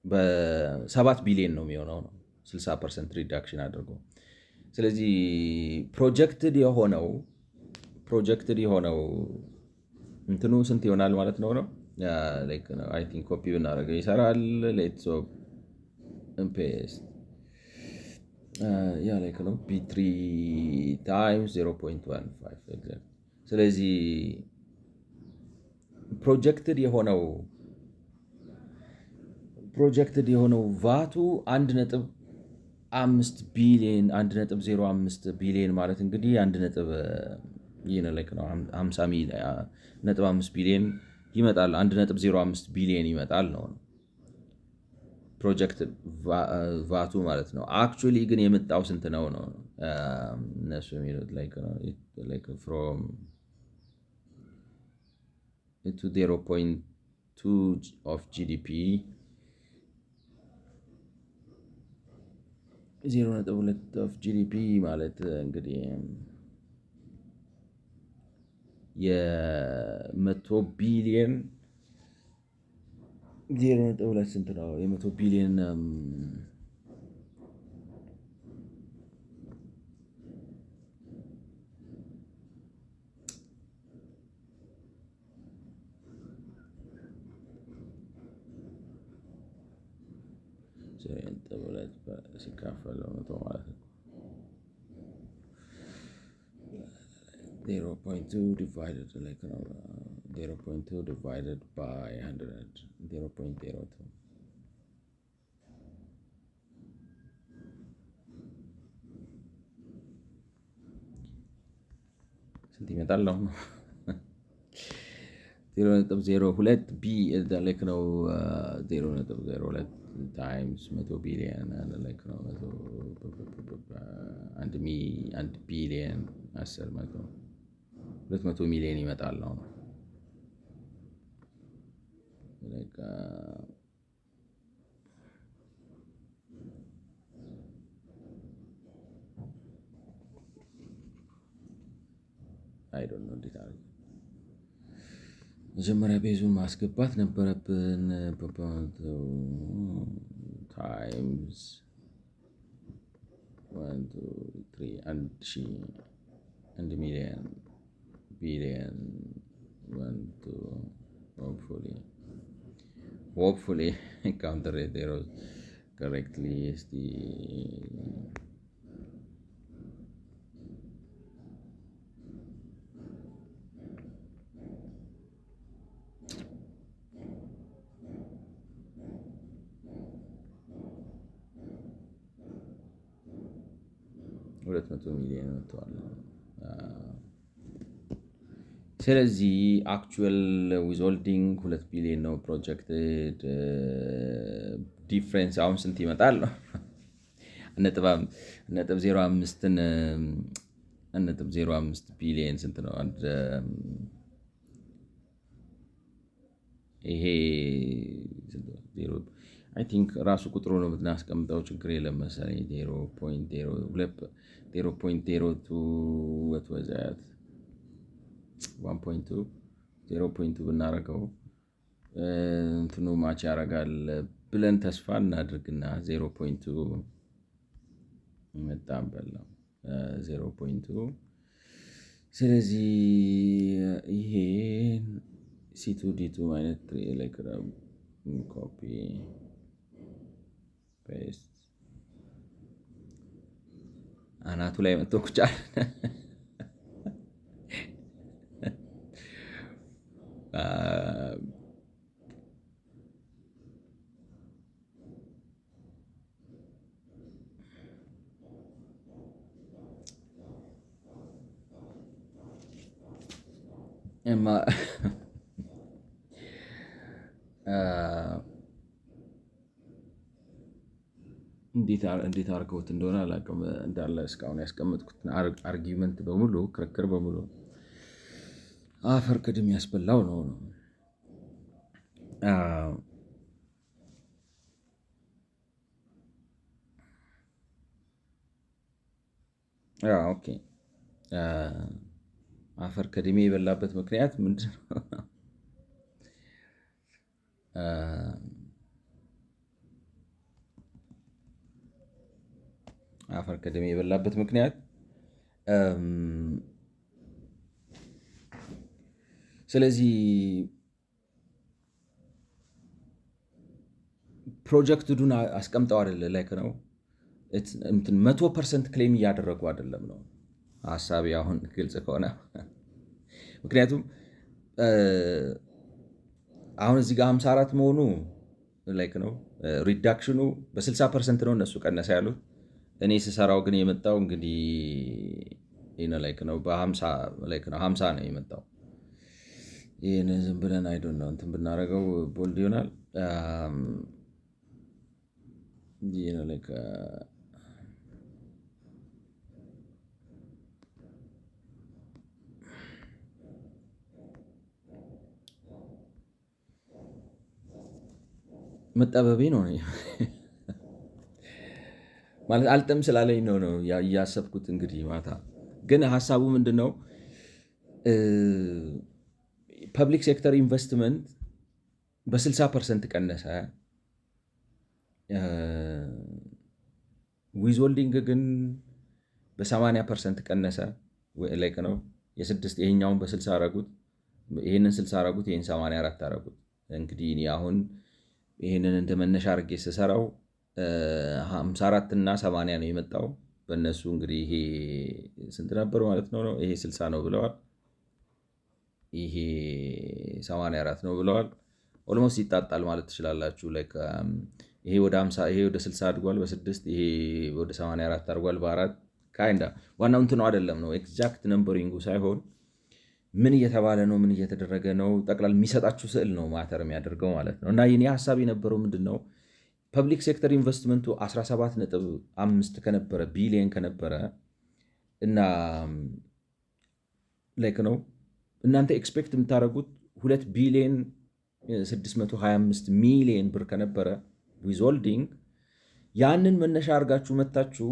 በ7 ቢሊዮን ነው የሚሆነው ነው 60% ሪዳክሽን አድርጎ ስለዚህ ፕሮጀክትድ የሆነው እንትኑ ስንት ይሆናል ማለት ነው አይ ቲንክ ኮፒ ብናደርገው ይሰራል ሌትስ ፔስት ያ ላይክ ነው ቢ3 ታይምስ 0.15 ስለዚህ ፕሮጀክትድ የሆነው ቫቱ 1.5 ቢሊዮን 1.05 ቢሊዮን ማለት እንግዲህ 1.5 ቢሊዮን ይመጣል 1.05 ቢሊዮን ይመጣል ነው ፕሮጀክት ቫቱ ማለት ነው አክቹዋሊ ግን የመጣው ስንት ነው እነሱ የሚሉት ላይክ ፍሮም to 0.2 of GDP 0.2 of GDP ማለት እንግዲህ የ100 ቢሊዮን 0.2 ስንት ነው የ100 ቢሊዮን ሲካፈለው 100 ማለት ነው 0.2 divided like 0.2 divided by 100 0.02 ስንት ይመጣል ነው 0.02 ቢ like ነው 0.02 times 100 ቢሊዮን like ነው 1 ቢሊዮን 10 200 ሚሊዮን ይመጣል ነው አይ ዶንት ኖ እንዴት አድርገን መጀመሪያ ቤዙን ማስገባት ነበረብን ታይምስ 1 2 3 1 ሚሊዮን ቢሊዮን 1 hopefully counter it errors correctly is the 200 ሚሊዮን ወጥቷል ስለዚህ አክቹዋል ዊዝሆልዲንግ 2 ቢሊዮን ነው ፕሮጀክትድ ዲፍረንስ አሁን ስንት ይመጣል ነው 1.05 ቢሊዮን ስንት ነው ይሄ አይ ቲንክ ራሱ ቁጥሩ ነው ብናስቀምጠው ችግር የለም መሰለኝ 0.02 what was that 1.2 0.2 ብናረገው እንትኑ ማች ያረጋል ብለን ተስፋ እናድርግና 0.2 መጣም በለው 0.2 ስለዚህ ይሄ C2D2 minus 3 like copy paste አናቱ ላይ መጥቶ ቁጫል እማ- እንዴት አድርገውት እንደሆነ አላውቅም። እንዳለ እስካሁን ያስቀመጥኩት አርጊመንት በሙሉ ክርክር በሙሉ አፈር ቅድም ያስበላው ነው። ኦኬ አፈር ከድሜ የበላበት ምክንያት ምንድን ነው? አፈር ከድሜ የበላበት ምክንያት ስለዚህ ፕሮጀክት ዱን አስቀምጠው አይደለ ላይክ ነው 100% ክሌም እያደረጉ አይደለም ነው ሀሳቢ። አሁን ግልጽ ከሆነ ምክንያቱም አሁን እዚህ ጋር 54 መሆኑ ላይክ ነው ሪዳክሽኑ በ60% ነው እነሱ ቀነሰ ያሉት። እኔ ስሰራው ግን የመጣው እንግዲህ ላይክ ነው በ50 ነው የመጣው። ይህን ዝም ብለን አይዶን ነው እንትን ብናደርገው ቦልድ ይሆናል። መጠበቤ ነው ማለት አልጥም ስላለኝ ነው እያሰብኩት። እንግዲህ ማታ ግን ሀሳቡ ምንድን ነው? ፐብሊክ ሴክተር ኢንቨስትመንት በ60% ቀነሰ። ዊዝሆልዲንግ ግን በ80% ቀነሰ። ላይክ ነው ይሄኛውን በ60 አረጉት፣ ይህንን 60 አረጉት፣ ይህን 84 አረጉት። እንግዲህ እኔ አሁን ይህንን እንደ መነሻ አድርጌ ስሰራው 54 እና 80 ነው የመጣው በእነሱ። እንግዲህ ይሄ ስንት ነበር ማለት ነው? ይሄ 60 ነው ብለዋል፣ ይሄ 84 ነው ብለዋል። ኦልሞስት ይጣጣል ማለት ትችላላችሁ። ይሄ ወደ 50 ይሄ ወደ 60 አድጓል በ6 ይሄ ወደ 84 አድጓል በ4 ካይንዳ። ዋናው እንትኑ አይደለም ነው ኤግዛክት ነምበሪንጉ ሳይሆን ምን እየተባለ ነው፣ ምን እየተደረገ ነው፣ ጠቅላላ የሚሰጣችሁ ስዕል ነው ማተር የሚያደርገው ማለት ነው። እና የኔ ሀሳብ የነበረው ምንድን ነው ፐብሊክ ሴክተር ኢንቨስትመንቱ 17.5 ከነበረ ቢሊየን ከነበረ እና ላይክ ነው እናንተ ኤክስፔክት የምታደርጉት 2 ቢሊየን 625 ሚሊየን ብር ከነበረ ዊዝሆልዲንግ ያንን መነሻ አድርጋችሁ መታችሁ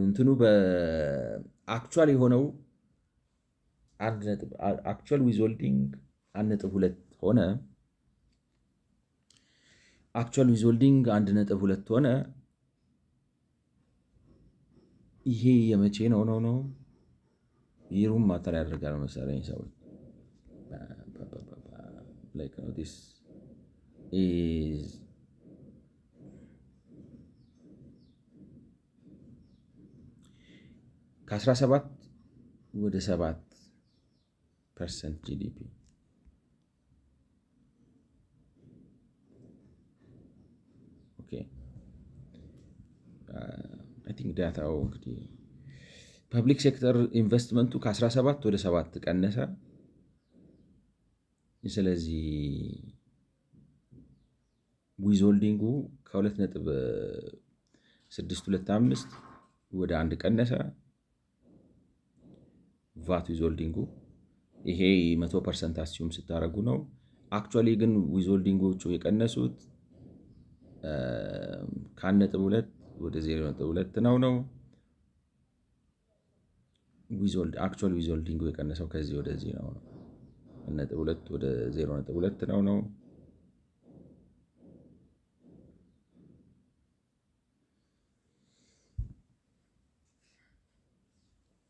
እንትኑ በአክቹዋል የሆነው አክቹዋል ዊዝሆልዲንግ 1.2 ሆነ። አክቹዋል ዊዝሆልዲንግ 1.2 ሆነ። ይሄ የመቼ ነው ነው ይሩም ማተር ያደርጋል መሰለኝ ሰዎች like this is ከ17 ወደ 7% ጂዲፒ ኦኬ። አይ ቲንክ ዳታው እንግዲህ ፐብሊክ ሴክተር ኢንቨስትመንቱ ከ17 ወደ 7 ቀነሰ። ስለዚህ ዊዝሆልዲንጉ ከ2.625 ወደ 1 ቀነሰ። ቫት ዊዝሆልዲንጉ ይሄ 100% አስዩም ስታደርጉ ነው። አክቹዋሊ ግን ዊዝሆልዲንጎቹ የቀነሱት ከ1.2 ወደ 0.2 ነው። አክቹዋል ዊዝሆልዲንጉ የቀነሰው ከዚህ ወደዚህ ነው 1.2 ወደ 0.2 ነው።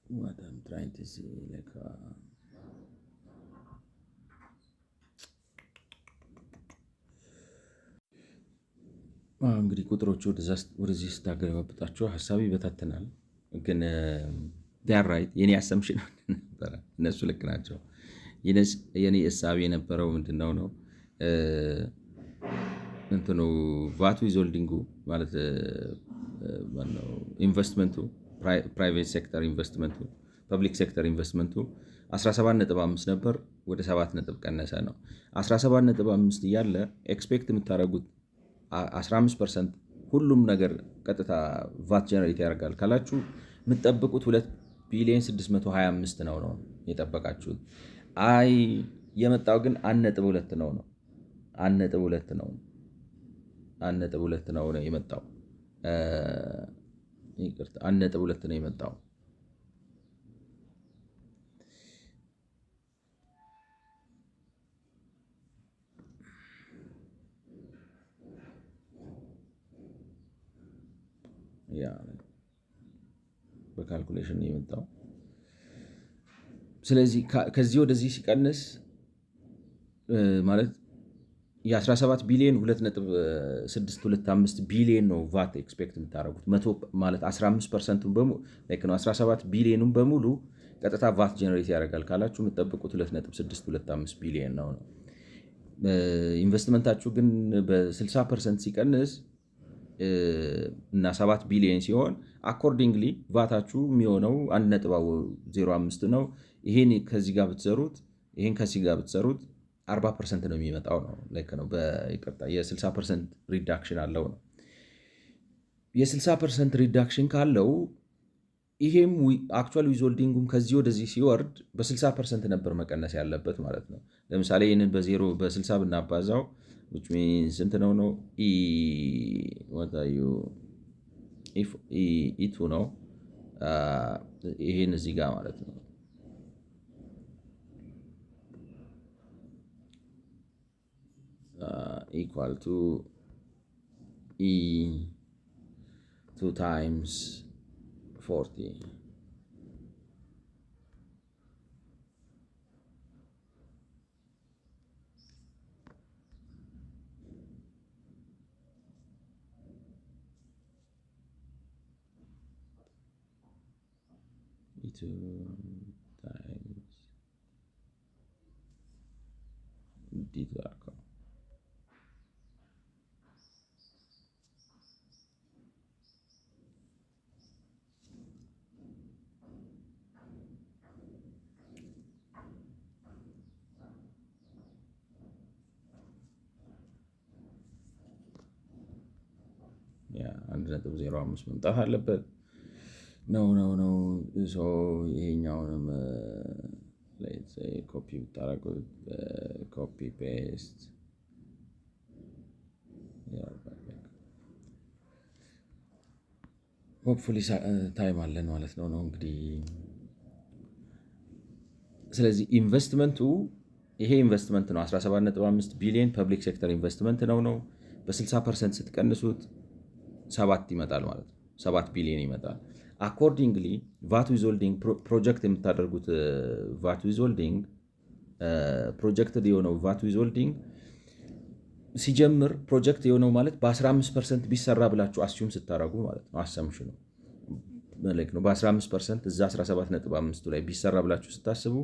what I'm trying to see እንግዲህ ቁጥሮቹ ወደዚህ ስታገለባብጣቸው ሀሳብ ይበታተናል። ግን ዳር ራይት የኔ አሰምሽን ነበረ፣ እነሱ ልክ ናቸው። የኔ እሳቤ የነበረው ምንድነው ነው እንትኑ ቫት ዊዝሆልዲንጉ ማለት ኢንቨስትመንቱ ፕራይቬት ሴክተር ኢንቨስትመንቱ ፐብሊክ ሴክተር ኢንቨስትመንቱ 17.5 ነበር፣ ወደ 7 ነጥብ ቀነሰ ነው። 17.5 እያለ ኤክስፔክት የምታደርጉት 15% ሁሉም ነገር ቀጥታ ቫት ጀነሬት ያደርጋል ካላችሁ የምትጠብቁት 2 ቢሊዮን 625 ነው የጠበቃችሁት። አይ የመጣው ግን 1.2 ነው 1.2 ነው 1.2 ነው የመጣው። ይቅርታ 1.2 ነው የመጣው። ያ በካልኩሌሽን ነው የመጣው። ስለዚህ ከዚህ ወደዚህ ሲቀንስ ማለት የ17 ቢሊዮን 2.625 ቢሊዮን ነው ቫት ኤክስፔክት የምታደርጉት። መቶ ማለት 15%ን በሙሉ 17 ቢሊዮኑን በሙሉ ቀጥታ ቫት ጀነሬት ያደርጋል ካላችሁ የምትጠብቁት 2.625 ቢሊዮን ነው። ኢንቨስትመንታችሁ ግን በ60% ሲቀንስ እና 7 ቢሊዮን ሲሆን አኮርዲንግሊ ቫታችሁ የሚሆነው 1.05 ነው። ይሄን ከዚህ ጋር ብትሰሩት ይሄን ከዚህ ጋር ብትሰሩት 40% ነው የሚመጣው ነው። ልክ ነው። በይቅርታ የ60% ሪዳክሽን አለው ነው። የ60% ሪዳክሽን ካለው ይሄም አክቹዋል ዊዝሆልዲንጉም ከዚህ ወደዚህ ሲወርድ በ60% ነበር መቀነስ ያለበት ማለት ነው። ለምሳሌ ይህንን በ60 ብናባዛው ስንት ነው ነው ኢቱ ነው። ይሄን እዚህ ጋር ማለት ነው equal to E 2 times 40. E 2 times D2 አልከው ያ 1.05 መምጣት አለበት ነው። ይሄኛውንም ኮፒ ብታረጉት ኮፒ ፔስት ሆፕፉሊ ታይም አለን ማለት ነው እንግዲህ። ስለዚህ ኢንቨስትመንቱ ይሄ ኢንቨስትመንት ነው 17.5 ቢሊዮን ፐብሊክ ሴክተር ኢንቨስትመንት ነው። በ60% ስትቀንሱት 7 ይመጣል ማለት ነው። 7 ቢሊዮን ይመጣል። አኮርዲንግሊ ቫት ዊዝሆልዲንግ ፕሮጀክት የምታደርጉት ቫት ዊዝሆልዲንግ ፕሮጀክትድ የሆነው ቫት ዊዝሆልዲንግ ሲጀምር ፕሮጀክት የሆነው ማለት በ15% ቢሰራ ብላችሁ አስዩም ስታደርጉ ማለት ነው። አሰምሽኑ ነው በ15% እዛ 17.5 ላይ ቢሰራ ብላችሁ ስታስቡ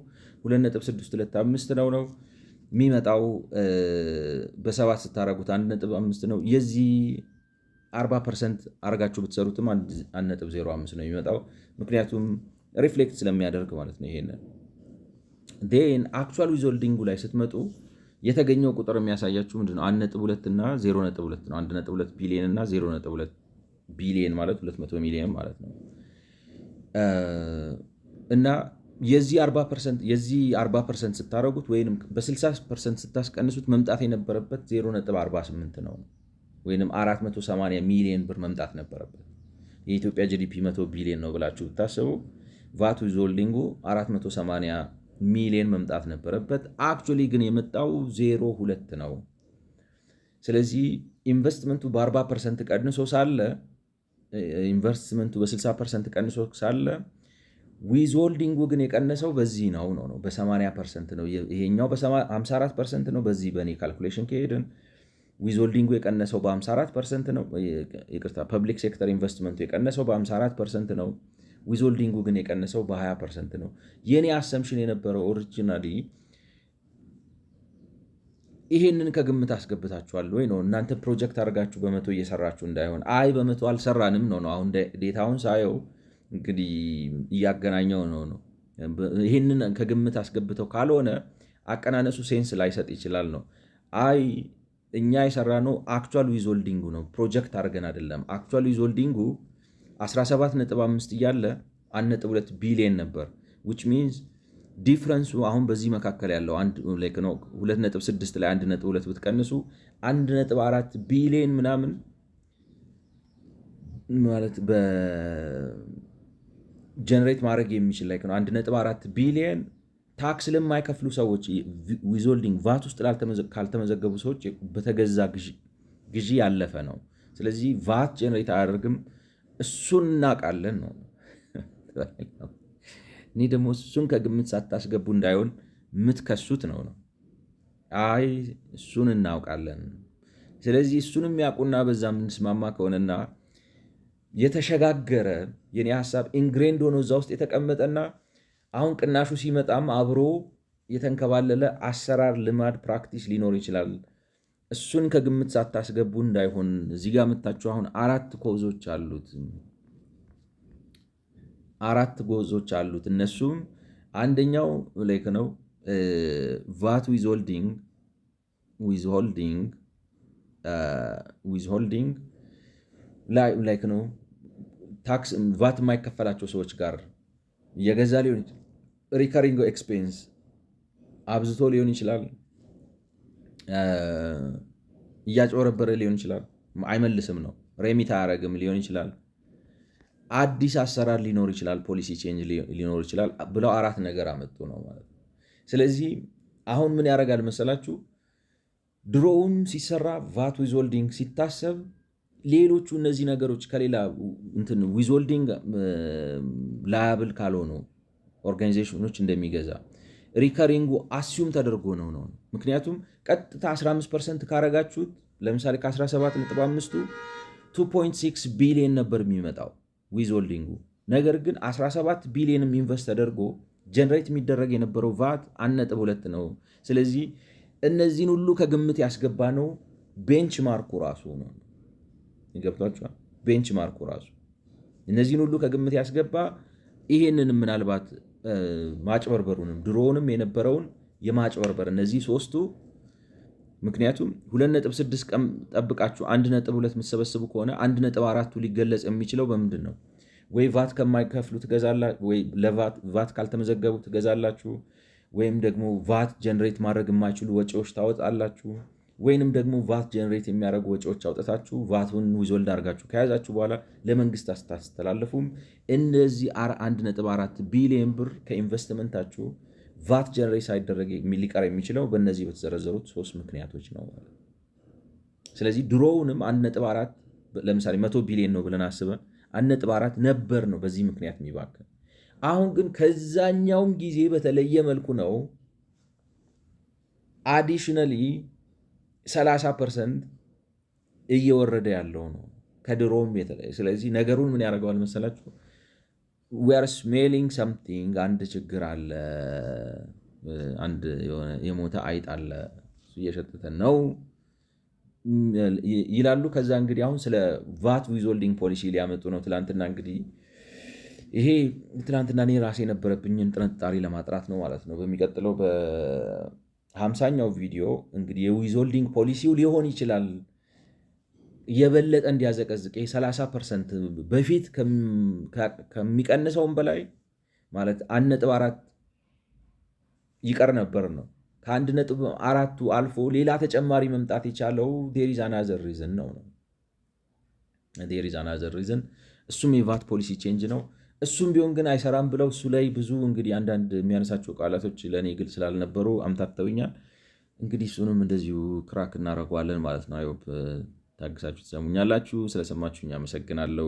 2.625 ነው የሚመጣው። በ7 ስታደርጉት 1.5 ነው። የዚህ 40% አርጋችሁ ብትሰሩትም 1.05 ነው የሚመጣው። ምክንያቱም ሪፍሌክት ስለሚያደርግ ማለት ነው። ይሄንን ዴን አክቹዋል ዊዝሆልዲንጉ ላይ ስትመጡ የተገኘው ቁጥር የሚያሳያችሁ ምንድነው? 1.2 እና 0.2 ነው። 1.2 ቢሊዮን እና 0.2 ቢሊዮን ማለት 200 ሚሊዮን ማለት ነው። እና የዚህ 40% ስታደርጉት ወይም በ60% ስታስቀንሱት መምጣት የነበረበት 0.48 ነው ወይም 480 ሚሊዮን ብር መምጣት ነበረበት። የኢትዮጵያ ጂዲፒ 100 ቢሊዮን ነው ብላችሁ ብታስቡ ቫት ዊዝሆልዲንጉ 480 ሚሊዮን መምጣት ነበረበት። አክቹዋሊ ግን የመጣው 0.2 ነው። ስለዚህ ኢንቨስትመንቱ በ40% ቀንሶ ሳለ ኢንቨስትመንቱ በ60% ቀንሶ ሳለ ዊዝሆልዲንጉ ግን የቀነሰው በዚህ ነው በ80% ነው። ይሄኛው በ54% ነው። በዚህ በእኔ ካልኩሌሽን ከሄድን ዊዝሆልዲንጉ የቀነሰው በ54% ነው። ይቅርታ ፐብሊክ ሴክተር ኢንቨስትመንቱ የቀነሰው በ54% ነው። ዊዝሆልዲንጉ ግን የቀነሰው በ20% ነው። የኔ አሰምሽን የነበረው ኦሪጂናሊ ይሄንን ከግምት አስገብታችኋል ወይ ነው። እናንተ ፕሮጀክት አድርጋችሁ በመቶ እየሰራችሁ እንዳይሆን አይ በመቶ አልሰራንም ነው። አሁን ዴታውን ሳየው እንግዲህ እያገናኘው ነው ይህንን ከግምት አስገብተው ካልሆነ አቀናነሱ ሴንስ ላይሰጥ ይችላል ነው። አይ እኛ የሰራነው አክቹዋል ዊዝሆልዲንጉ ነው፣ ፕሮጀክት አድርገን አይደለም። አክቹዋል ዊዝሆልዲንጉ 17.5 እያለ 1.2 ቢሊየን ነበር። ዊች ሚንስ ዲፍረንሱ አሁን በዚህ መካከል ያለው 2.6 ላይ 1.2 ብትቀንሱ 1.4 ቢሊየን ምናምን ማለት በጀነሬት ማድረግ የሚችል ላይ ነው። 1.4 ቢሊየን ታክስ ለማይከፍሉ ሰዎች ዊዝሆልዲንግ ቫት ውስጥ ካልተመዘገቡ ሰዎች በተገዛ ግዢ ያለፈ ነው። ስለዚህ ቫት ጀነሬት አያደርግም። እሱን እናውቃለን ነው። እኔ ደግሞ እሱን ከግምት ሳታስገቡ እንዳይሆን የምትከሱት ነው። አይ እሱን እናውቃለን። ስለዚህ እሱን የሚያውቁና በዛ የምንስማማ ከሆነና የተሸጋገረ የኔ ሀሳብ ኢንግሬንድ ሆኖ እዛ ውስጥ የተቀመጠና አሁን ቅናሹ ሲመጣም አብሮ የተንከባለለ አሰራር፣ ልማድ፣ ፕራክቲስ ሊኖር ይችላል። እሱን ከግምት ሳታስገቡ እንዳይሆን። እዚህ ጋር የምታችሁ አሁን 4 ጎዞች አሉት። እነሱም አንደኛው ላይክ ነው ቫት ዊዝሆልዲንግ ላይክ ነው ታክስ ቫት የማይከፈላቸው ሰዎች ጋር እየገዛ ሊሆን ይችላል። ሪከሪንግ ኤክስፔንስ አብዝቶ ሊሆን ይችላል። እያጭበረበረ ሊሆን ይችላል። አይመልስም ነው፣ ሬሚት አያረግም ሊሆን ይችላል። አዲስ አሰራር ሊኖር ይችላል። ፖሊሲ ቼንጅ ሊኖር ይችላል ብለው 4 ነገር አመጡ ነው ማለት ነው። ስለዚህ አሁን ምን ያደርጋል መሰላችሁ? ድሮውም ሲሰራ ቫት ዊዝሆልዲንግ ሲታሰብ ሌሎቹ እነዚህ ነገሮች ከሌላ ዊዝሆልዲንግ ላያብል ካልሆኑ ኦርጋኒዜሽኖች እንደሚገዛ ሪከሪንጉ አስዩም ተደርጎ ነው። ምክንያቱም ቀጥታ 15% ካረጋችሁት ለምሳሌ ከ17.5ቱ 2.6 ቢሊየን ነበር የሚመጣው ዊዝሆልዲንጉ። ነገር ግን 17 ቢሊየንም ኢንቨስት ተደርጎ ጀነሬት የሚደረግ የነበረው ቫት 1.2 ነው። ስለዚህ እነዚህን ሁሉ ከግምት ያስገባ ነው ቤንች ማርኩ ራሱ ነው። ይገብቷችኋል? ቤንች ማርኩ ራሱ እነዚህን ሁሉ ከግምት ያስገባ ይሄንን ምናልባት ማጭበርበሩንም ድሮውንም የነበረውን የማጭበርበር እነዚህ 3ቱ ምክንያቱም 2.6 ቀን ጠብቃችሁ 1.2 የምትሰበስቡ ከሆነ 1.4ቱ ሊገለጽ የሚችለው በምንድን ነው? ወይ ቫት ከማይከፍሉ ትገዛላችሁ፣ ወይ ለቫት ካልተመዘገቡ ትገዛላችሁ፣ ወይም ደግሞ ቫት ጀነሬት ማድረግ የማይችሉ ወጪዎች ታወጣላችሁ፣ ወይንም ደግሞ ቫት ጀነሬት የሚያደርጉ ወጪዎች አውጥታችሁ ቫቱን ዊዝሆልድ አድርጋችሁ ከያዛችሁ በኋላ ለመንግስት አስታስተላለፉም። እነዚህ 1.4 ቢሊዮን ብር ከኢንቨስትመንታችሁ ቫት ጀነሬት ሳይደረግ ሊቀር የሚችለው በእነዚህ በተዘረዘሩት 3 ምክንያቶች ነው ማለት። ስለዚህ ድሮውንም 1.4 ለምሳሌ 100 ቢሊዮን ነው ብለን አስበን 1.4 ነበር ነው በዚህ ምክንያት የሚባክን። አሁን ግን ከዛኛውም ጊዜ በተለየ መልኩ ነው አዲሽናሊ 30% እየወረደ ያለው ነው ከድሮም የተለየ። ስለዚህ ነገሩን ምን ያደርገዋል መሰላችሁ? we are smelling something፣ አንድ ችግር አለ፣ አንድ የሞተ አይጥ አለ፣ እየሸተተን ነው ይላሉ። ከዛ እንግዲህ አሁን ስለ ቫት ዊዝሆልዲንግ ፖሊሲ ሊያመጡ ነው። ትላንትና እንግዲህ ይሄ ትላንትና እኔ ራሴ የነበረብኝን ጥንጣሬ ለማጥራት ነው ማለት ነው። በሚቀጥለው በ50ኛው ቪዲዮ እንግዲህ የዊዝሆልዲንግ ፖሊሲው ሊሆን ይችላል የበለጠ እንዲያዘቀዝቅ 30% በፊት ከሚቀንሰውም በላይ ማለት 1.4 ይቀር ነበር ነው። ከ1.4ቱ አልፎ ሌላ ተጨማሪ መምጣት የቻለው there is another reason ነው። there is another reason፣ እሱም የቫት ፖሊሲ ቼንጅ ነው። እሱም ቢሆን ግን አይሰራም ብለው እሱ ላይ ብዙ እንግዲህ አንዳንድ የሚያነሳቸው ቃላቶች ለእኔ ግልጽ ስላልነበሩ አምታተውኛል። እንግዲህ እሱንም እንደዚሁ ክራክ እናደርገዋለን ማለት ነው። አይሆፕ ታግሳችሁ ትሰሙኛላችሁ። ስለሰማችሁኝ አመሰግናለሁ።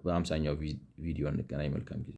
በ50ኛው ቪዲዮ እንገናኝ። መልካም ጊዜ